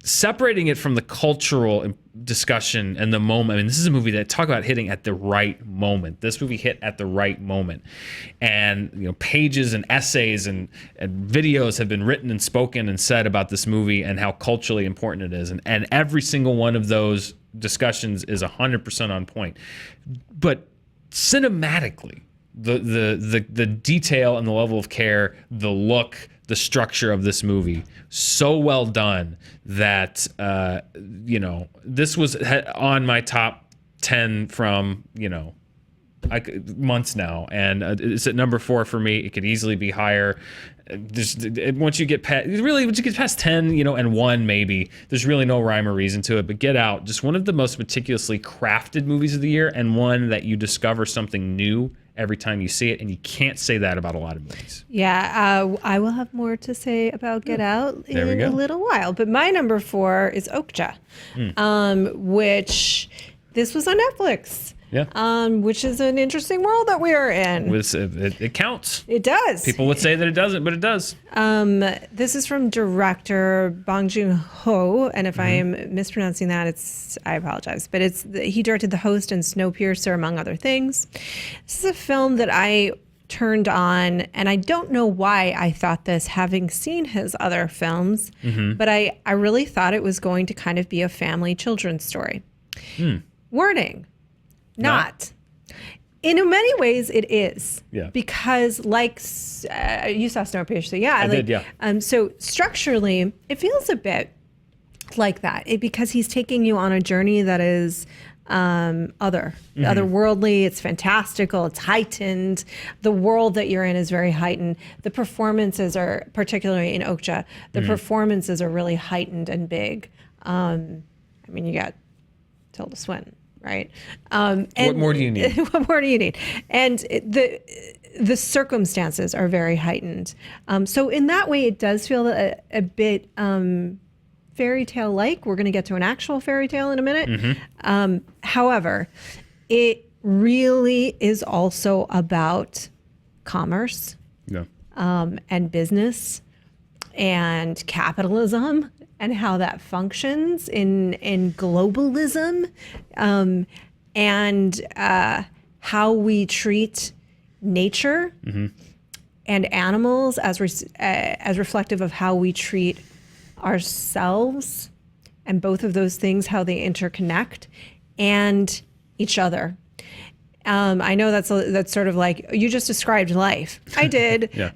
separating it from the cultural discussion and the moment. This is a movie that talk about hitting at the right moment. This movie hit at the right moment, and pages and essays and videos have been written and spoken and said about this movie and how culturally important it is, and every single one of those discussions is 100% on point. But cinematically, the detail and the level of care, the look, the structure of this movie, so well done that this was on my top 10 from months now, and it's at number 4 for me. It could easily be higher. Once you get past 10, and 1 maybe, there's really no rhyme or reason to it. But Get Out, just one of the most meticulously crafted movies of the year, and one that you discover something new every time you see it, and you can't say that about a lot of movies. Yeah, I will have more to say about Get Out in a little while. But my number 4 is Okja, which this was on Netflix. Yeah. Which is an interesting world that we are in. It counts. It does. People would say that it doesn't, but it does. This is from director Bong Joon-ho, and if I am mispronouncing that, I apologize. But he directed The Host and Snowpiercer, among other things. This is a film that I turned on, and I don't know why I thought this, having seen his other films, but I really thought it was going to kind of be a family children's story. Warning. Not. In many ways, it is. Yeah. Because, you saw Snowpiercer, yeah. I did, yeah. So structurally, it feels a bit like that, because he's taking you on a journey that is otherworldly. It's fantastical. It's heightened. The world that you're in is very heightened. The performances are, particularly in Okja, the performances are really heightened and big. You got Tilda Swinton. Right. What more do you need? What more do you need? And the circumstances are very heightened. So in that way, it does feel a bit fairy tale like. We're going to get to an actual fairy tale in a minute. However, it really is also about commerce, and business and capitalism, and how that functions in globalism, and how we treat nature and animals as reflective of how we treat ourselves and both of those things, how they interconnect, and each other. I know that's sort of like, you just described life. I did. Yeah.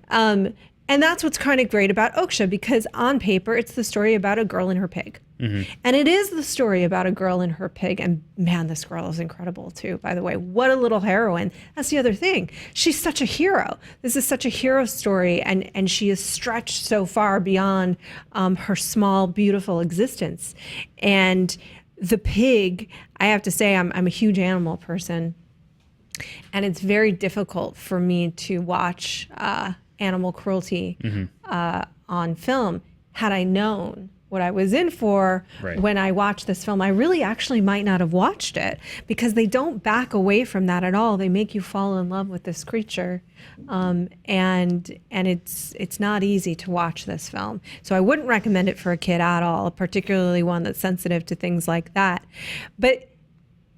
And that's what's kind of great about Okja, because on paper, it's the story about a girl and her pig. Mm-hmm. And it is the story about a girl and her pig. And man, this girl is incredible too, by the way. What a little heroine. That's the other thing. She's such a hero. This is such a hero story. And she is stretched so far beyond her small, beautiful existence. And the pig, I have to say, I'm a huge animal person. And it's very difficult for me to watch animal cruelty on film. Had I known what I was in for when I watched this film, I really actually might not have watched it, because they don't back away from that at all. They make you fall in love with this creature, and it's not easy to watch this film. So I wouldn't recommend it for a kid at all, particularly one that's sensitive to things like that. But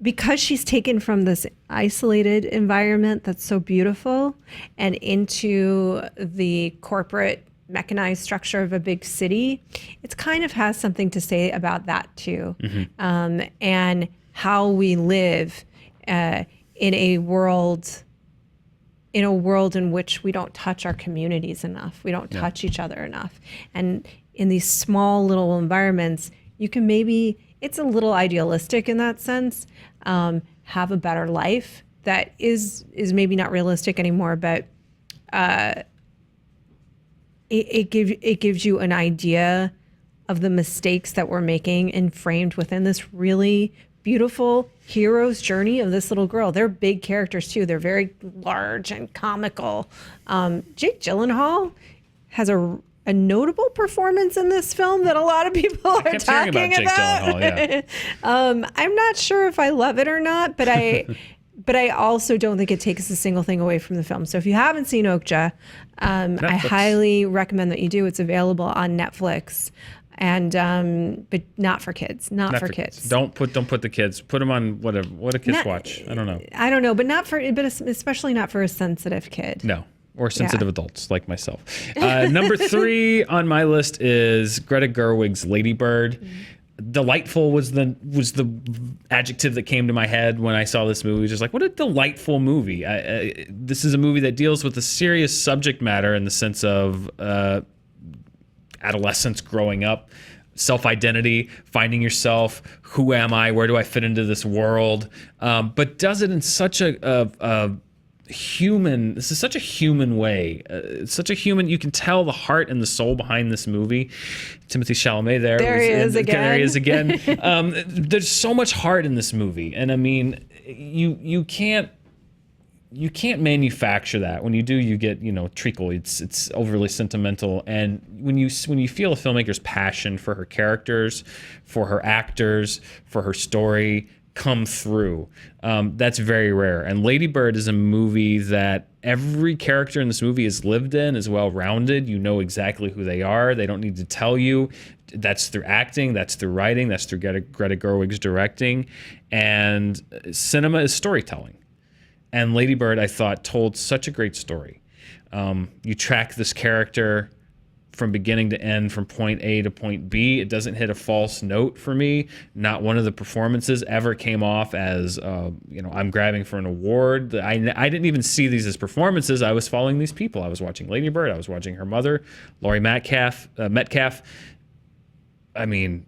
because she's taken from this isolated environment that's so beautiful and into the corporate mechanized structure of a big city, it kind of has something to say about that too. Mm-hmm. And how we live in a world in which we don't touch our communities enough. We don't touch each other enough. And in these small little environments, you can maybe, it's a little idealistic in that sense, have a better life that is maybe not realistic anymore, but it gives you an idea of the mistakes that we're making and framed within this really beautiful hero's journey of this little girl. They're big characters too. They're very large and comical. Jake Gyllenhaal has a notable performance in this film that a lot of people are talking about. Jake Gyllenhaal, yeah. I'm not sure if I love it or not, but I also don't think it takes a single thing away from the film. So if you haven't seen Okja, I highly recommend that you do. It's available on Netflix, and but not for kids. Not for kids. Don't put the kids. Put them on whatever. What do kids watch? I don't know. But especially not for a sensitive kid. No. Or sensitive adults like myself. Number 3 on my list is Greta Gerwig's Lady Bird. Mm-hmm. Delightful was the adjective that came to my head when I saw this movie. It was just like, what a delightful movie. This is a movie that deals with a serious subject matter in the sense of adolescence, growing up, self-identity, finding yourself. Who am I? Where do I fit into this world? But does it in such a human. This is such a human way. It's such a human. You can tell the heart and the soul behind this movie. Timothy Chalamet there. There he is again. There's so much heart in this movie, and I mean, you can't manufacture that. When you do, you get treacle. It's overly sentimental, and when you feel a filmmaker's passion for her characters, for her actors, for her story come through, that's very rare. And Lady Bird is a movie that every character in this movie is lived in, is well-rounded. You know exactly who they are. They don't need to tell you. That's through acting, that's through writing, that's through Greta Gerwig's directing. And cinema is storytelling. And Lady Bird, I thought, told such a great story. You track this character from beginning to end, from point A to point B. It doesn't hit a false note for me. Not one of the performances ever came off as, I'm grabbing for an award. I didn't even see these as performances. I was following these people. I was watching Lady Bird. I was watching her mother, Laurie Metcalf. I mean,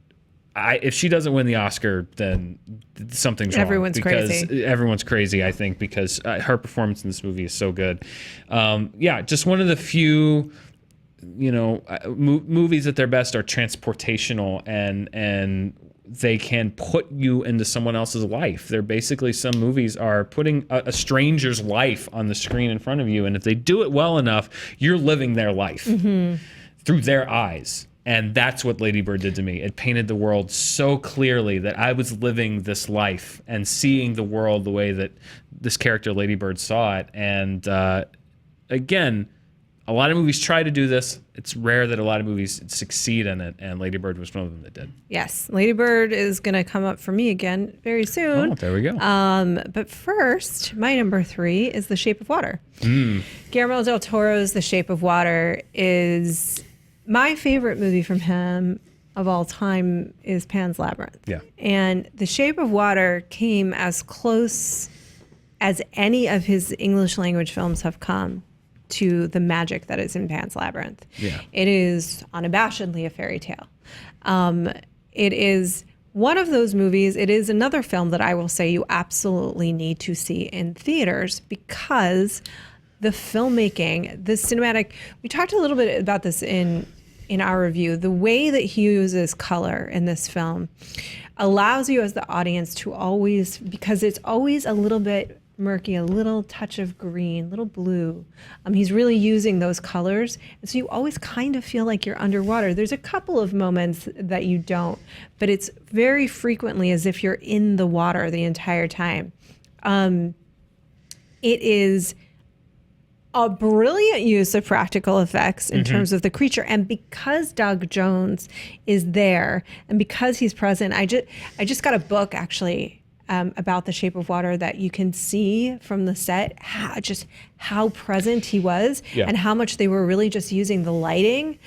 if she doesn't win the Oscar, then something's wrong. Everyone's crazy. Everyone's crazy, I think, because her performance in this movie is so good. Just one of the few movies at their best are transportational, and they can put you into someone else's life. They're basically, some movies are putting a stranger's life on the screen in front of you, and if they do it well enough, you're living their life through their eyes. And that's what Lady Bird did to me. It painted the world so clearly that I was living this life and seeing the world the way that this character Lady Bird saw it. And again, a lot of movies try to do this. It's rare that a lot of movies succeed in it, and Lady Bird was one of them that did. Yes, Lady Bird is going to come up for me again very soon. Oh, there we go. But first, my number 3 is The Shape of Water. Guillermo del Toro's The Shape of Water is My favorite movie from him of all time is Pan's Labyrinth. Yeah. And The Shape of Water came as close as any of his English language films have come to the magic that is in Pan's Labyrinth. Yeah. It is unabashedly a fairy tale. It is one of those movies. It is another film that I will say you absolutely need to see in theaters because the filmmaking, the cinematic, we talked a little bit about this in our review. The way that he uses color in this film allows you as the audience to always, because it's always a little bit murky, a little touch of green, little blue. He's really using those colors. And so you always kind of feel like you're underwater. There's a couple of moments that you don't, but it's very frequently as if you're in the water the entire time. It is a brilliant use of practical effects in terms of the creature. And because Doug Jones is there and because he's present, I just got a book actually about The Shape of Water that you can see from the set how present he was and how much they were really just using the lighting.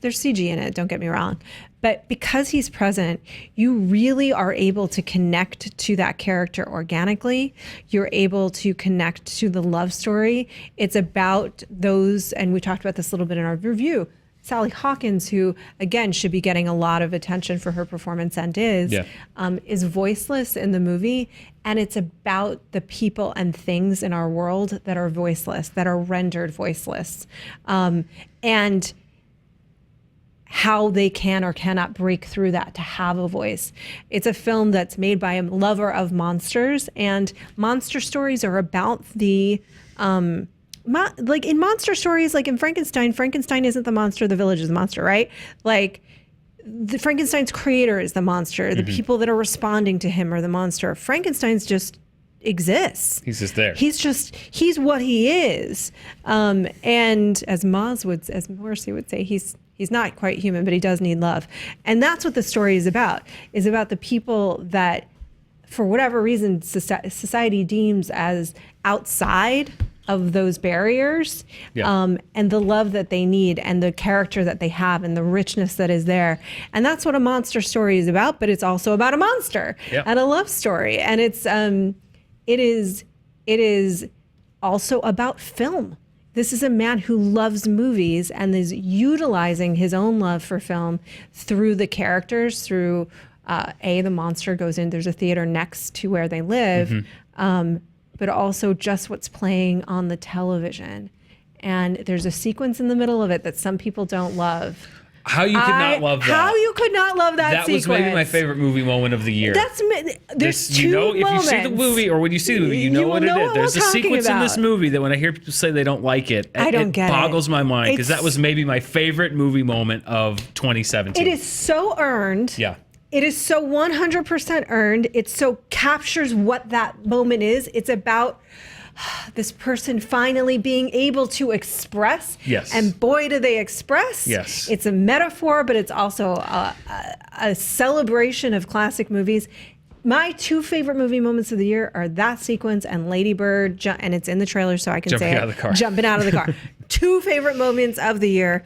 There's CG in it, don't get me wrong. But because he's present, you really are able to connect to that character organically. You're able to connect to the love story. It's about those, and we talked about this a little bit in our review, Sally Hawkins, who again should be getting a lot of attention for her performance and is voiceless in the movie. And it's about the people and things in our world that are voiceless, that are rendered voiceless. And how they can or cannot break through that to have a voice. It's a film that's made by a lover of monsters, and monster stories are about the like in monster stories, like in Frankenstein isn't the monster, the village is the monster, right? Like the Frankenstein's creator is the monster. The people that are responding to him are the monster. Frankenstein's just exists. He's just there. He's what he is. And as Morrissey would say, he's not quite human, but he does need love. And that's what the story is about the people that, for whatever reason, society deems as outside of those barriers, and the love that they need and the character that they have and the richness that is there. And that's what a monster story is about, but it's also about a monster and a love story. And it is also about film. This is a man who loves movies and is utilizing his own love for film through the characters, through the monster goes in, there's a theater next to where they live, but also just what's playing on the television. And there's a sequence in the middle of it that some people don't love. How you could not love that. How you could not love that sequence. That was maybe my favorite movie moment of the year. There's two moments. If you see the movie, or when you see the movie, you know what it is. There's a sequence in this movie that when I hear people say they don't like it, it boggles my mind, because that was maybe my favorite movie moment of 2017. It is so earned. Yeah. It is so 100% earned. It so captures what that moment is. It's about this person finally being able to express. Yes. And boy, do they express. Yes. It's a metaphor, but it's also a celebration of classic movies. My two favorite movie moments of the year are that sequence and Lady Bird, and it's in the trailer, so I can say it. Jumping out of the car. Two favorite moments of the year.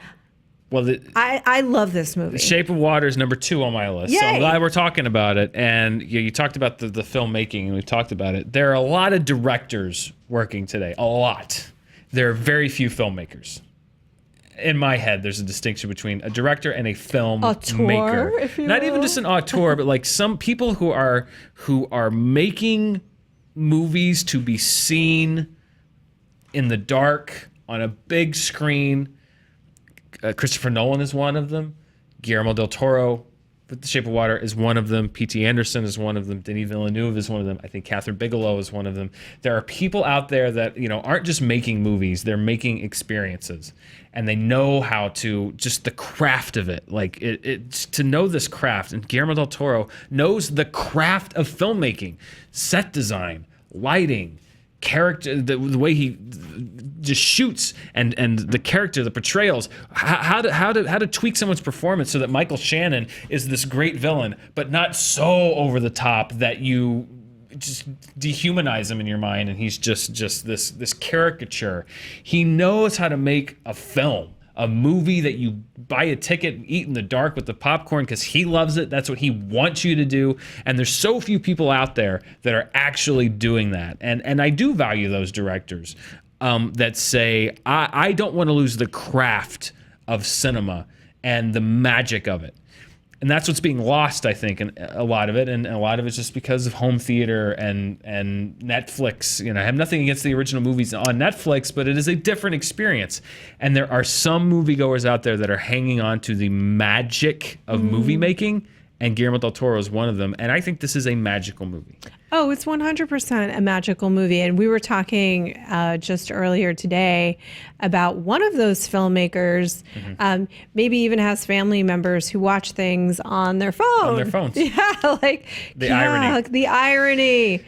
Well, I love this movie. The Shape of Water is number 2 on my list. Yay. So I'm glad we're talking about it. And you talked about the filmmaking, and we've talked about it. There are a lot of directors working today. A lot. There are very few filmmakers. In my head, there's a distinction between a director and a film maker. If you Not will. even just an auteur, but like some people who are making movies to be seen in the dark on a big screen. Christopher Nolan is one of them. Guillermo del Toro with The Shape of Water is one of them. P.T. Anderson is one of them. Denis Villeneuve is one of them. I think Catherine Bigelow is one of them. There are people out there that aren't just making movies; they're making experiences, and they know how to just the craft of it. Like to know this craft, and Guillermo del Toro knows the craft of filmmaking, set design, lighting, character, the way he just shoots, and the character, the portrayals, how to tweak someone's performance so that Michael Shannon is this great villain, but not so over the top that you just dehumanize him in your mind, and he's just this caricature. He knows how to make a film a movie that you buy a ticket and eat in the dark with the popcorn because he loves it. That's what he wants you to do. And there's so few people out there that are actually doing that. And I do value those directors that say, I don't want to lose the craft of cinema and the magic of it. And that's what's being lost, I think, in a lot of it. And a lot of it's just because of home theater and Netflix. I have nothing against the original movies on Netflix, but it is a different experience. And there are some moviegoers out there that are hanging on to the magic of movie making. And Guillermo del Toro is one of them. And I think this is a magical movie. Oh, it's 100% a magical movie. And we were talking just earlier today about one of those filmmakers, maybe even has family members who watch things on their phone. On their phones. Yeah, like the irony. The irony.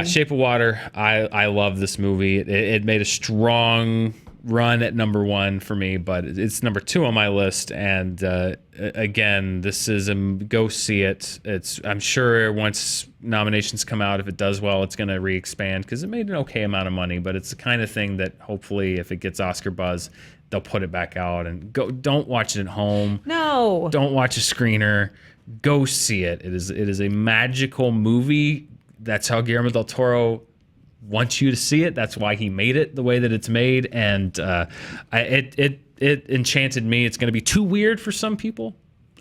Shape of Water. I love this movie. It made a strong run at number 1 for me, but it's number 2 on my list. And again, this is go see it. I'm sure once nominations come out, if it does well, it's going to re-expand because it made an okay amount of money. But it's the kind of thing that hopefully, if it gets Oscar buzz, they'll put it back out. And don't watch it at home. No. Don't watch a screener. Go see it. It is a magical movie. That's how Guillermo del Toro wants you to see it. That's why he made it the way that it's made, and it enchanted me. It's going to be too weird for some people.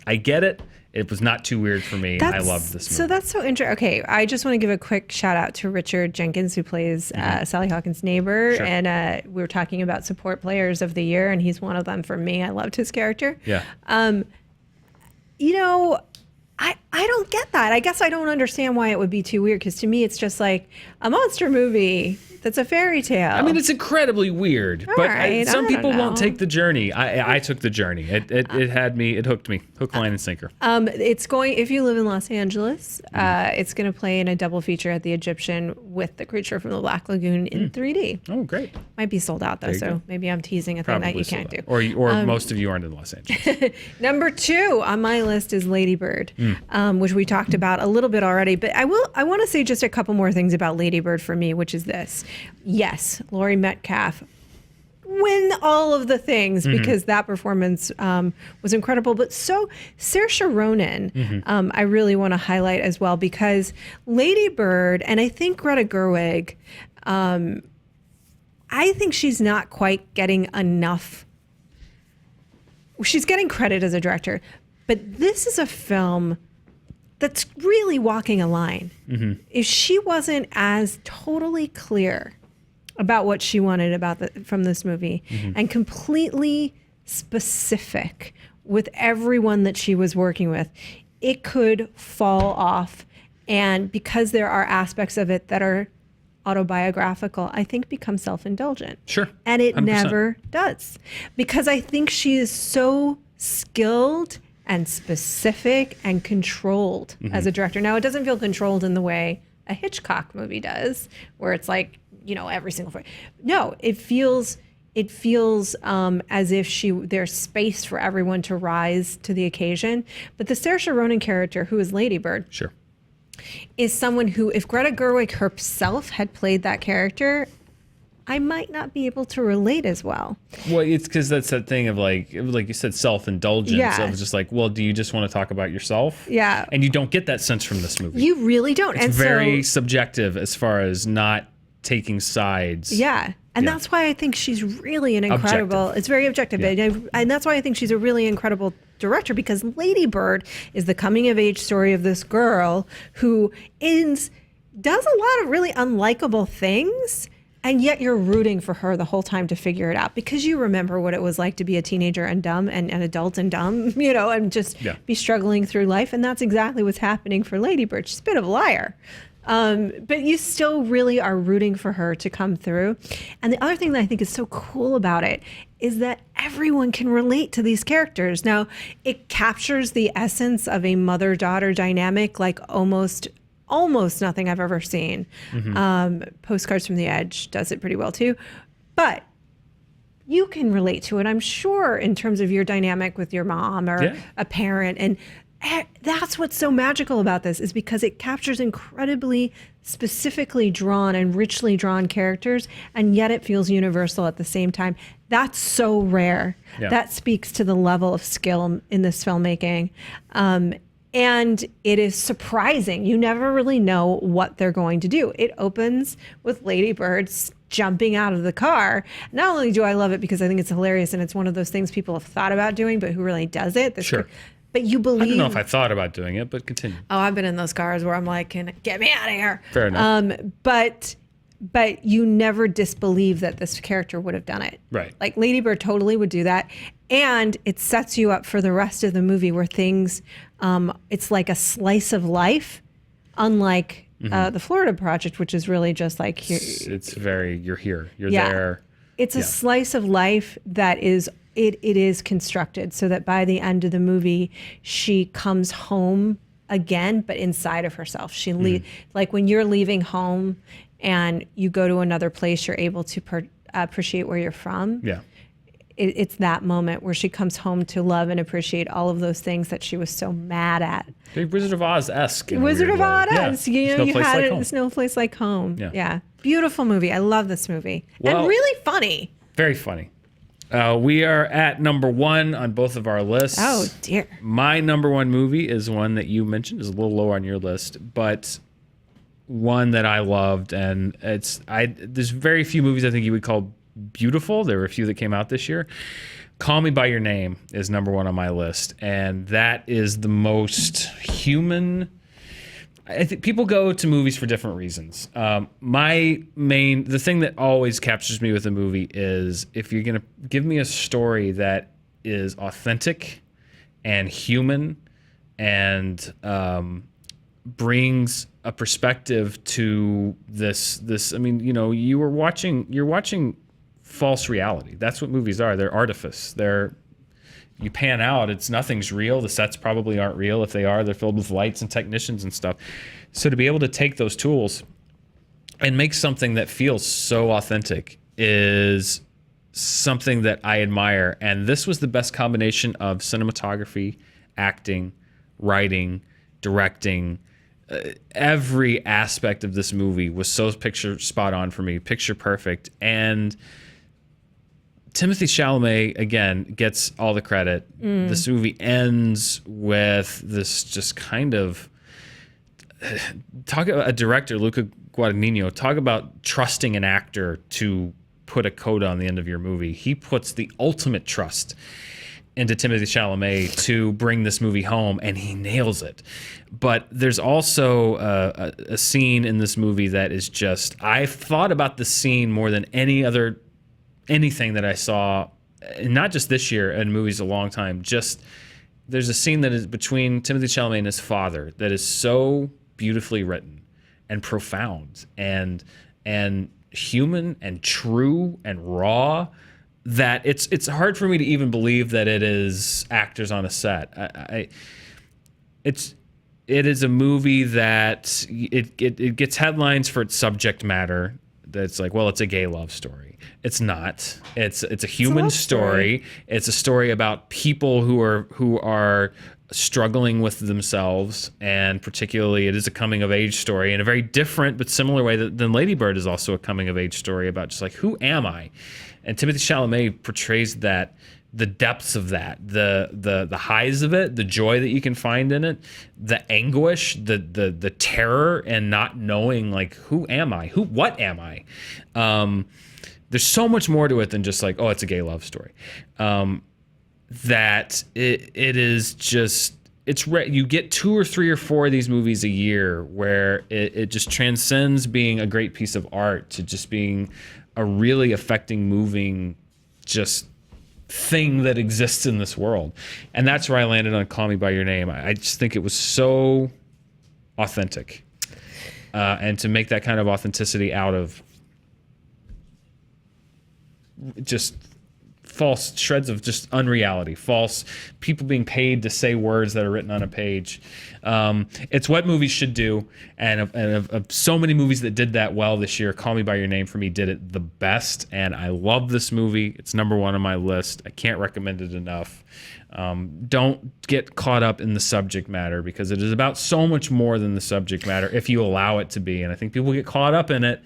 I get it. It was not too weird for me. I loved this movie. So that's so interesting. Okay, I just want to give a quick shout out to Richard Jenkins, who plays Sally Hawkins' neighbor, Sure. and we were talking about support players of the year, and he's one of them for me. I loved his character. Yeah. I don't get that. I guess I don't understand why it would be too weird, because to me it's just like a monster movie that's a fairy tale. I mean, it's incredibly weird, but right, some people know. won't take the journey. I took the journey. It had me. It hooked me. Hook, line, and sinker. It's going, if you live in Los Angeles, it's going to play in a double feature at the Egyptian with The Creature from the Black Lagoon in 3D. Oh, great. Might be sold out though, so maybe I'm teasing a thing that you can't do. Or most of you aren't in Los Angeles. Number 2 on my list is Lady Bird, which we talked about a little bit already. But I want to say just a couple more things about Lady Bird for me, which is this. Yes, Laurie Metcalf win all of the things because that performance was incredible. But so Saoirse Ronan, I really want to highlight as well, because Lady Bird, and I think Greta Gerwig, I think she's not quite getting enough. She's getting credit as a director, but this is a film that's really walking a line. If she wasn't as totally clear about what she wanted from this movie and completely specific with everyone that she was working with, it could fall off. And because there are aspects of it that are autobiographical, I think become self-indulgent. Sure. And it 100%. never does. Because I think she is so skilled and specific and controlled as a director. Now, it doesn't feel controlled in the way a Hitchcock movie does, where it's like, every single frame. No, it feels as if there's space for everyone to rise to the occasion. But the Saoirse Ronan character, who is Lady Bird, Sure. is someone who, if Greta Gerwig herself had played that character, I might not be able to relate as well. Well, it's because that's that thing of like you said, self-indulgence. Yeah. Of just like, well, do you just want to talk about yourself? Yeah. And you don't get that sense from this movie. You really don't. It's very subjective as far as not taking sides. Yeah. And that's why I think she's really an incredible, Objective. it's very objective. Yeah. And that's why I think she's a really incredible director, because Lady Bird is the coming of age story of this girl who does a lot of really unlikable things. And yet you're rooting for her the whole time to figure it out, because you remember what it was like to be a teenager and dumb and an adult and dumb, and just be struggling through life. And that's exactly what's happening for Lady Bird. She's a bit of a liar. But you still really are rooting for her to come through. And the other thing that I think is so cool about it is that everyone can relate to these characters. Now, it captures the essence of a mother-daughter dynamic like almost nothing I've ever seen. Postcards from the Edge does it pretty well too. But you can relate to it, I'm sure, in terms of your dynamic with your mom or a parent. And that's what's so magical about this, is because it captures incredibly specifically drawn and richly drawn characters, and yet it feels universal at the same time. That's so rare. Yeah. That speaks to the level of skill in this filmmaking. And it is surprising. You never really know what they're going to do. It opens with Lady Bird jumping out of the car. Not only do I love it because I think it's hilarious and it's one of those things people have thought about doing, but who really does it? Sure. But you believe... I don't know if I thought about doing it, but continue. Oh, I've been in those cars where I'm like, get me out of here. Fair enough. But you never disbelieve that this character would have done it. Right. Like Lady Bird totally would do that. And it sets you up for the rest of the movie where things, it's like a slice of life, unlike the Florida Project, which is really just like... you're here, you're there. It's a slice of life that is, it is constructed so that by the end of the movie, she comes home again, but inside of herself. Like when you're leaving home and you go to another place, you're able to appreciate where you're from. Yeah. It's that moment where she comes home to love and appreciate all of those things that she was so mad at. Very Wizard of Oz-esque. Wizard of Oz. Yeah. There's no place like home. Yeah. Beautiful movie. I love this movie. And really funny. Very funny. We are at number 1 on both of our lists. Oh, dear. My number 1 movie is one that you mentioned, is a little lower on your list, but one that I loved. And there's very few movies I think you would call beautiful. There were a few that came out this year. Call Me by Your Name is number 1 on my list, and that is the most human. I think people go to movies for different reasons. The thing that always captures me with a movie is if you're gonna give me a story that is authentic and human and brings a perspective to this. I mean, you're watching false reality. That's what movies are. They're artifice. You pan out, nothing's real. The sets probably aren't real. If they are, they're filled with lights and technicians and stuff. So to be able to take those tools and make something that feels so authentic is something that I admire. And this was the best combination of cinematography, acting, writing, directing. Every aspect of this movie was so picture spot on for me, picture perfect. And Timothée Chalamet, again, gets all the credit. This movie ends with this just kind of... Talk about a director, Luca Guadagnino, talk about trusting an actor to put a coda on the end of your movie. He puts the ultimate trust into Timothée Chalamet to bring this movie home, and he nails it. But there's also a scene in this movie that is just... I've thought about this scene more than anything that I saw, and not just this year, in movies a long time. Just there's a scene that is between Timothée Chalamet and his father that is so beautifully written and profound and human and true and raw that it's hard for me to even believe that it is actors on a set. It is a movie that it gets headlines for its subject matter. That's like, well, it's a gay love story. It's not. It's a human story. It's a story about people who are struggling with themselves, and particularly it is a coming of age story in a very different but similar way than Lady Bird is also a coming of age story about just like, who am I? And Timothée Chalamet portrays that, the depths of that, the highs of it, the joy that you can find in it, the anguish, the terror, and not knowing like, who am I? What am I? There's so much more to it than just like, oh, it's a gay love story. That it is just, you get 2 or 3 or 4 of these movies a year where it just transcends being a great piece of art to just being a really affecting, moving, just thing that exists in this world. And that's where I landed on Call Me by Your Name. I just think it was so authentic. And to make that kind of authenticity out of just false shreds of just unreality, false people being paid to say words that are written on a page. It's what movies should do. And of so many movies that did that well this year, Call Me by Your Name for me did it the best. And I love this movie. It's number 1 on my list. I can't recommend it enough. Don't get caught up in the subject matter, because it is about so much more than the subject matter if you allow it to be. And I think people get caught up in it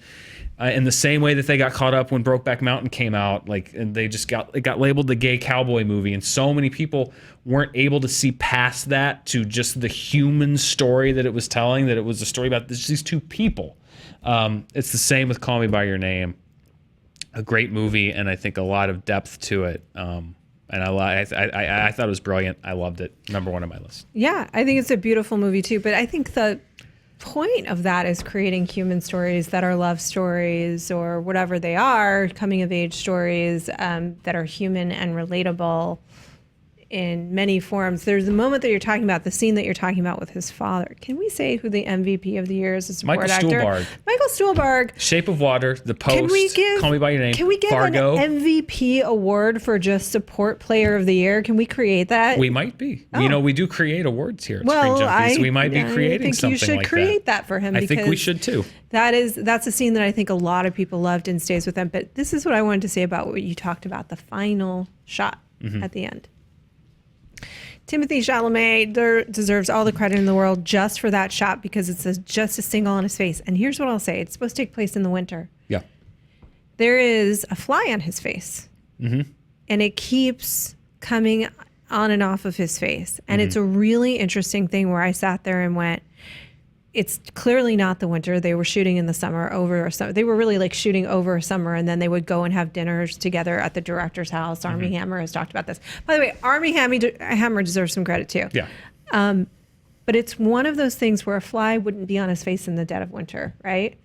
in the same way that they got caught up when Brokeback Mountain came out, and they just it got labeled the gay cowboy movie, and so many people weren't able to see past that to just the human story that it was telling, that it was a story about these two people. It's the same with Call Me by Your Name. A great movie, and I think a lot of depth to it. And I thought it was brilliant. I loved it. Number one on my list. Yeah, I think it's a beautiful movie too. But I think the point of that is creating human stories that are love stories or whatever they are, coming of age stories that are human and relatable in many forms. There's the moment that you're talking about, the scene that you're talking about with his father. Can we say who the MVP of the year is? A support actor? Stuhlbarg. Michael Stuhlbarg. Shape of Water, The Post, Call Me by Your Name, Can we give Fargo. an MVP award for just support player of the year? Can we create that? We might be. Oh. We do create awards here at ScreenJunkies. We might be creating something like that. I think you should create that for him. I think we should too. That's a scene that I think a lot of people loved and stays with them. But this is what I wanted to say about what you talked about, the final shot at the end. Timothée Chalamet deserves all the credit in the world just for that shot, because it's just a single on his face. And here's what I'll say. It's supposed to take place in the winter. Yeah. There is a fly on his face. And it keeps coming on and off of his face. And it's a really interesting thing where I sat there and went, it's clearly not the winter. They were shooting in the summer over a summer. They were really like shooting over a summer, and then they would go and have dinners together at the director's house. Armie Hammer has talked about this. By the way, Armie Hammer deserves some credit too. Yeah. But it's one of those things where a fly wouldn't be on his face in the dead of winter, right?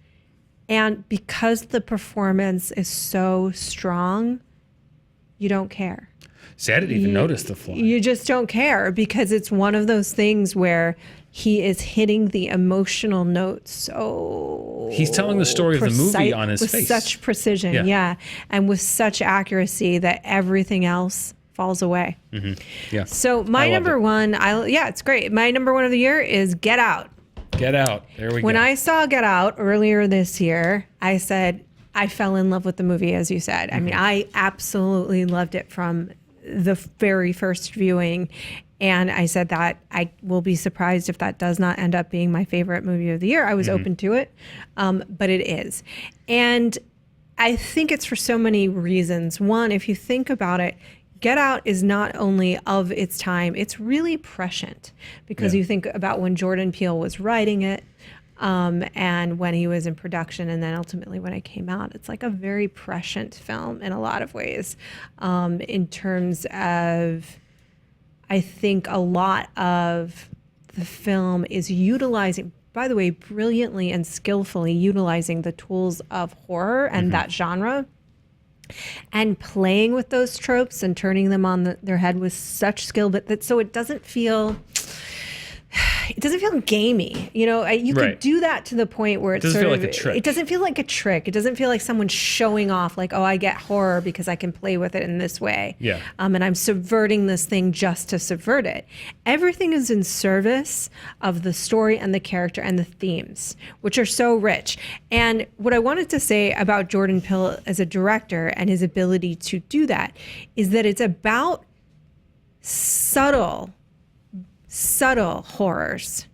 And because the performance is so strong, you don't care. See, I didn't even notice the fly. You just don't care, because it's one of those things where he is hitting the emotional notes so he's telling the story of the movie on his face with such precision, and with such accuracy that everything else falls away. Yeah. So my number one, it's great. My number one of the year is Get Out. Get Out. There we go. When I saw Get Out earlier this year, I said I fell in love with the movie, as you said. I mean, I absolutely loved it from the very first viewing. And I said that I will be surprised if that does not end up being my favorite movie of the year. I was open to it, but it is. And I think it's for so many reasons. One, if you think about it, Get Out is not only of its time, it's really prescient, because you think about when Jordan Peele was writing it, and when he was in production, and then ultimately when it came out. It's like a very prescient film in a lot of ways, in terms of, I think a lot of the film is utilizing, by the way, brilliantly and skillfully utilizing the tools of horror and that genre, and playing with those tropes and turning them on their head with such skill, so it doesn't feel gamey. You could do that to the point where it doesn't feel like a trick. It doesn't feel like a trick. It doesn't feel like someone showing off, like, oh, I get horror because I can play with it in this way. Yeah. And I'm subverting this thing just to subvert it. Everything is in service of the story and the character and the themes, which are so rich. And what I wanted to say about Jordan Peele as a director and his ability to do that is that it's about subtle horrors.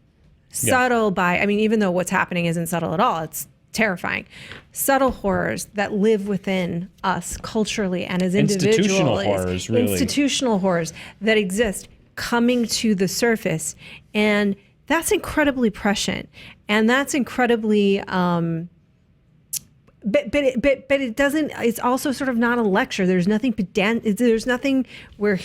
Even though what's happening isn't subtle at all, it's terrifying. Subtle horrors that live within us culturally and as individuals. Institutional horrors that exist coming to the surface. And that's incredibly prescient. And that's incredibly, but it doesn't, it's also sort of not a lecture. There's nothing pedantic, there's nothing where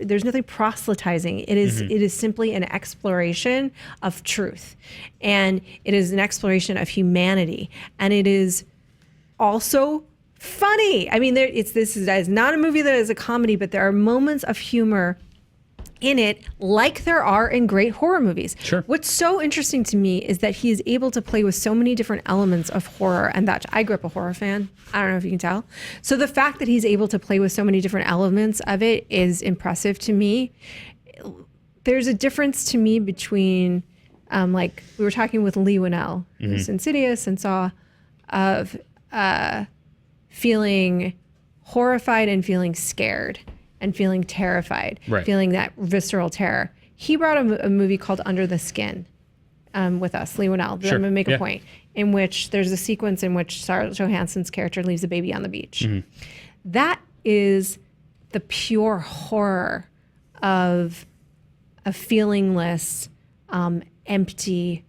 there's nothing proselytizing. It is simply an exploration of truth, and it is an exploration of humanity, and it is also funny. I mean, this is not a movie that is a comedy, but there are moments of humor in it, like there are in great horror movies. Sure. What's so interesting to me is that he is able to play with so many different elements of horror, and that I grew up a horror fan. I don't know if you can tell. So the fact that he's able to play with so many different elements of it is impressive to me. There's a difference to me between, like we were talking with Lee Winnell, who's Insidious and Saw, of feeling horrified and feeling scared. and feeling terrified, Right. feeling that visceral terror. He brought a movie called Under the Skin with us, Lee Winnell. Sure. I'm going to make Yeah. a point, in which there's a sequence in which Scarlett Johansson's character leaves a baby on the beach. Mm-hmm. That is the pure horror of a feelingless, empty,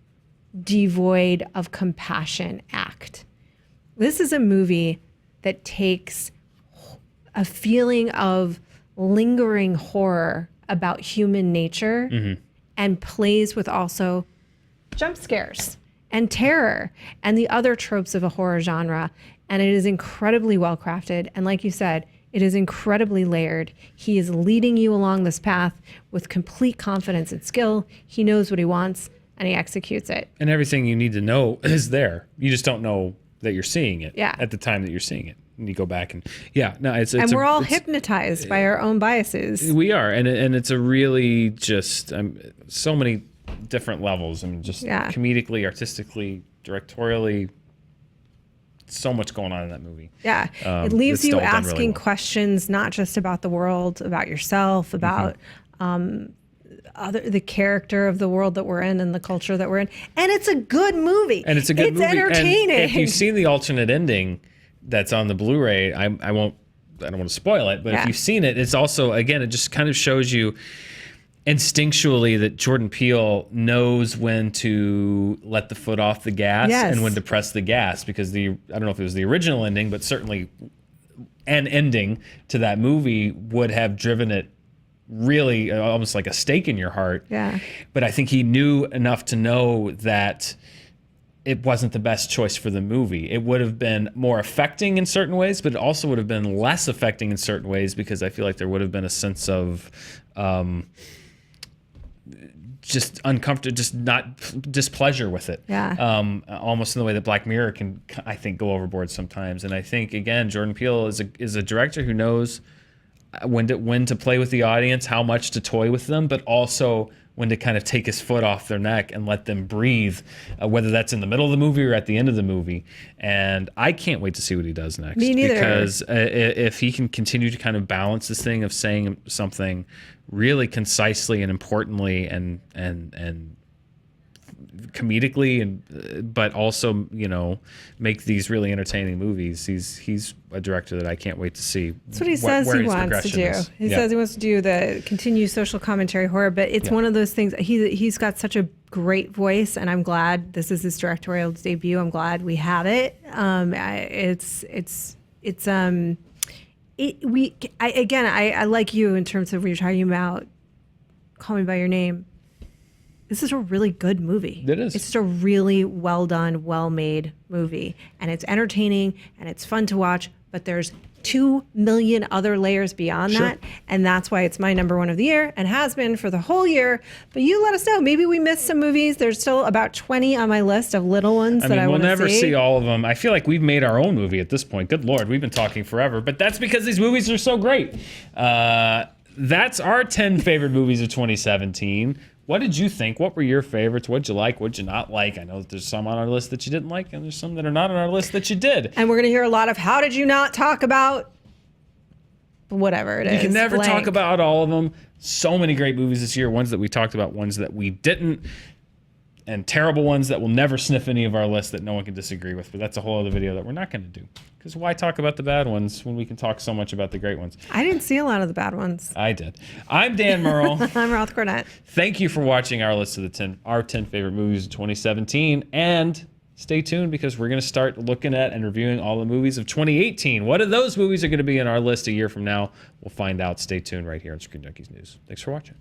devoid of compassion act. This is a movie that takes a feeling of lingering horror about human nature and plays with also jump scares and terror and the other tropes of a horror genre. And it is incredibly well crafted. And like you said, it is incredibly layered. He is leading you along this path with complete confidence and skill. He knows what he wants and he executes it. And everything you need to know is there. You just don't know that you're seeing it Yeah. at the time that you're seeing it. And you go back and and we're all hypnotized by our own biases. We are, and it's a really just so many different levels. I mean, just comedically, artistically, directorially, so much going on in that movie. Yeah, it leaves it's you still done asking really well. questions, not just about the world, about yourself, about the character of the world that we're in and the culture that we're in. And it's a good movie. And it's a good movie. Entertaining. And if you've seen the alternate ending that's on the Blu-ray, I don't want to spoil it, but if you've seen it, it's also, again, it just kind of shows you instinctually that Jordan Peele knows when to let the foot off the gas and when to press the gas, because I don't know if it was the original ending, but certainly an ending to that movie would have driven it really almost like a stake in your heart. Yeah. But I think he knew enough to know that it wasn't the best choice for the movie. It would have been more affecting in certain ways, but it also would have been less affecting in certain ways, because I feel like there would have been a sense of just uncomfortable, just not displeasure with it. Yeah. Almost in the way that Black Mirror can, I think, go overboard sometimes. And I think, again, Jordan Peele is a director who knows when to play with the audience, how much to toy with them, but also when to kind of take his foot off their neck and let them breathe, whether that's in the middle of the movie or at the end of the movie. And I can't wait to see what he does next. Me neither. Because if he can continue to kind of balance this thing of saying something really concisely and importantly and comedically, but also, make these really entertaining movies. He's a director that I can't wait to see. That's what he says he wants to do. He says he wants to do the continued social commentary horror, but it's one of those things. He's got such a great voice, and I'm glad this is his directorial debut. I'm glad we have it. I like you in terms of when you're talking about Call Me by Your Name. This is a really good movie. It is. It's just a really well done, well made movie. And it's entertaining and it's fun to watch, but there's 2 million other layers beyond that. And that's why it's my number one of the year and has been for the whole year. But you let us know. Maybe we missed some movies. There's still about 20 on my list of little ones that I want to see. We'll never see all of them. I feel like we've made our own movie at this point. Good Lord, we've been talking forever. But that's because these movies are so great. That's our 10 favorite movies of 2017. What did you think? What were your favorites? What'd you like? What'd you not like? I know that there's some on our list that you didn't like, and there's some that are not on our list that you did. And we're going to hear a lot of, how did you not talk about whatever it is? You can never talk about all of them. So many great movies this year. Ones that we talked about, ones that we didn't, and terrible ones that will never sniff any of our lists that no one can disagree with. But that's a whole other video that we're not going to do. Because why talk about the bad ones when we can talk so much about the great ones? I didn't see a lot of the bad ones. I did. I'm Dan Murrell. I'm Roth Cornet. Thank you for watching our list of our 10 favorite movies of 2017. And stay tuned, because we're going to start looking at and reviewing all the movies of 2018. What of those movies are going to be in our list a year from now? We'll find out. Stay tuned right here on Screen Junkies News. Thanks for watching.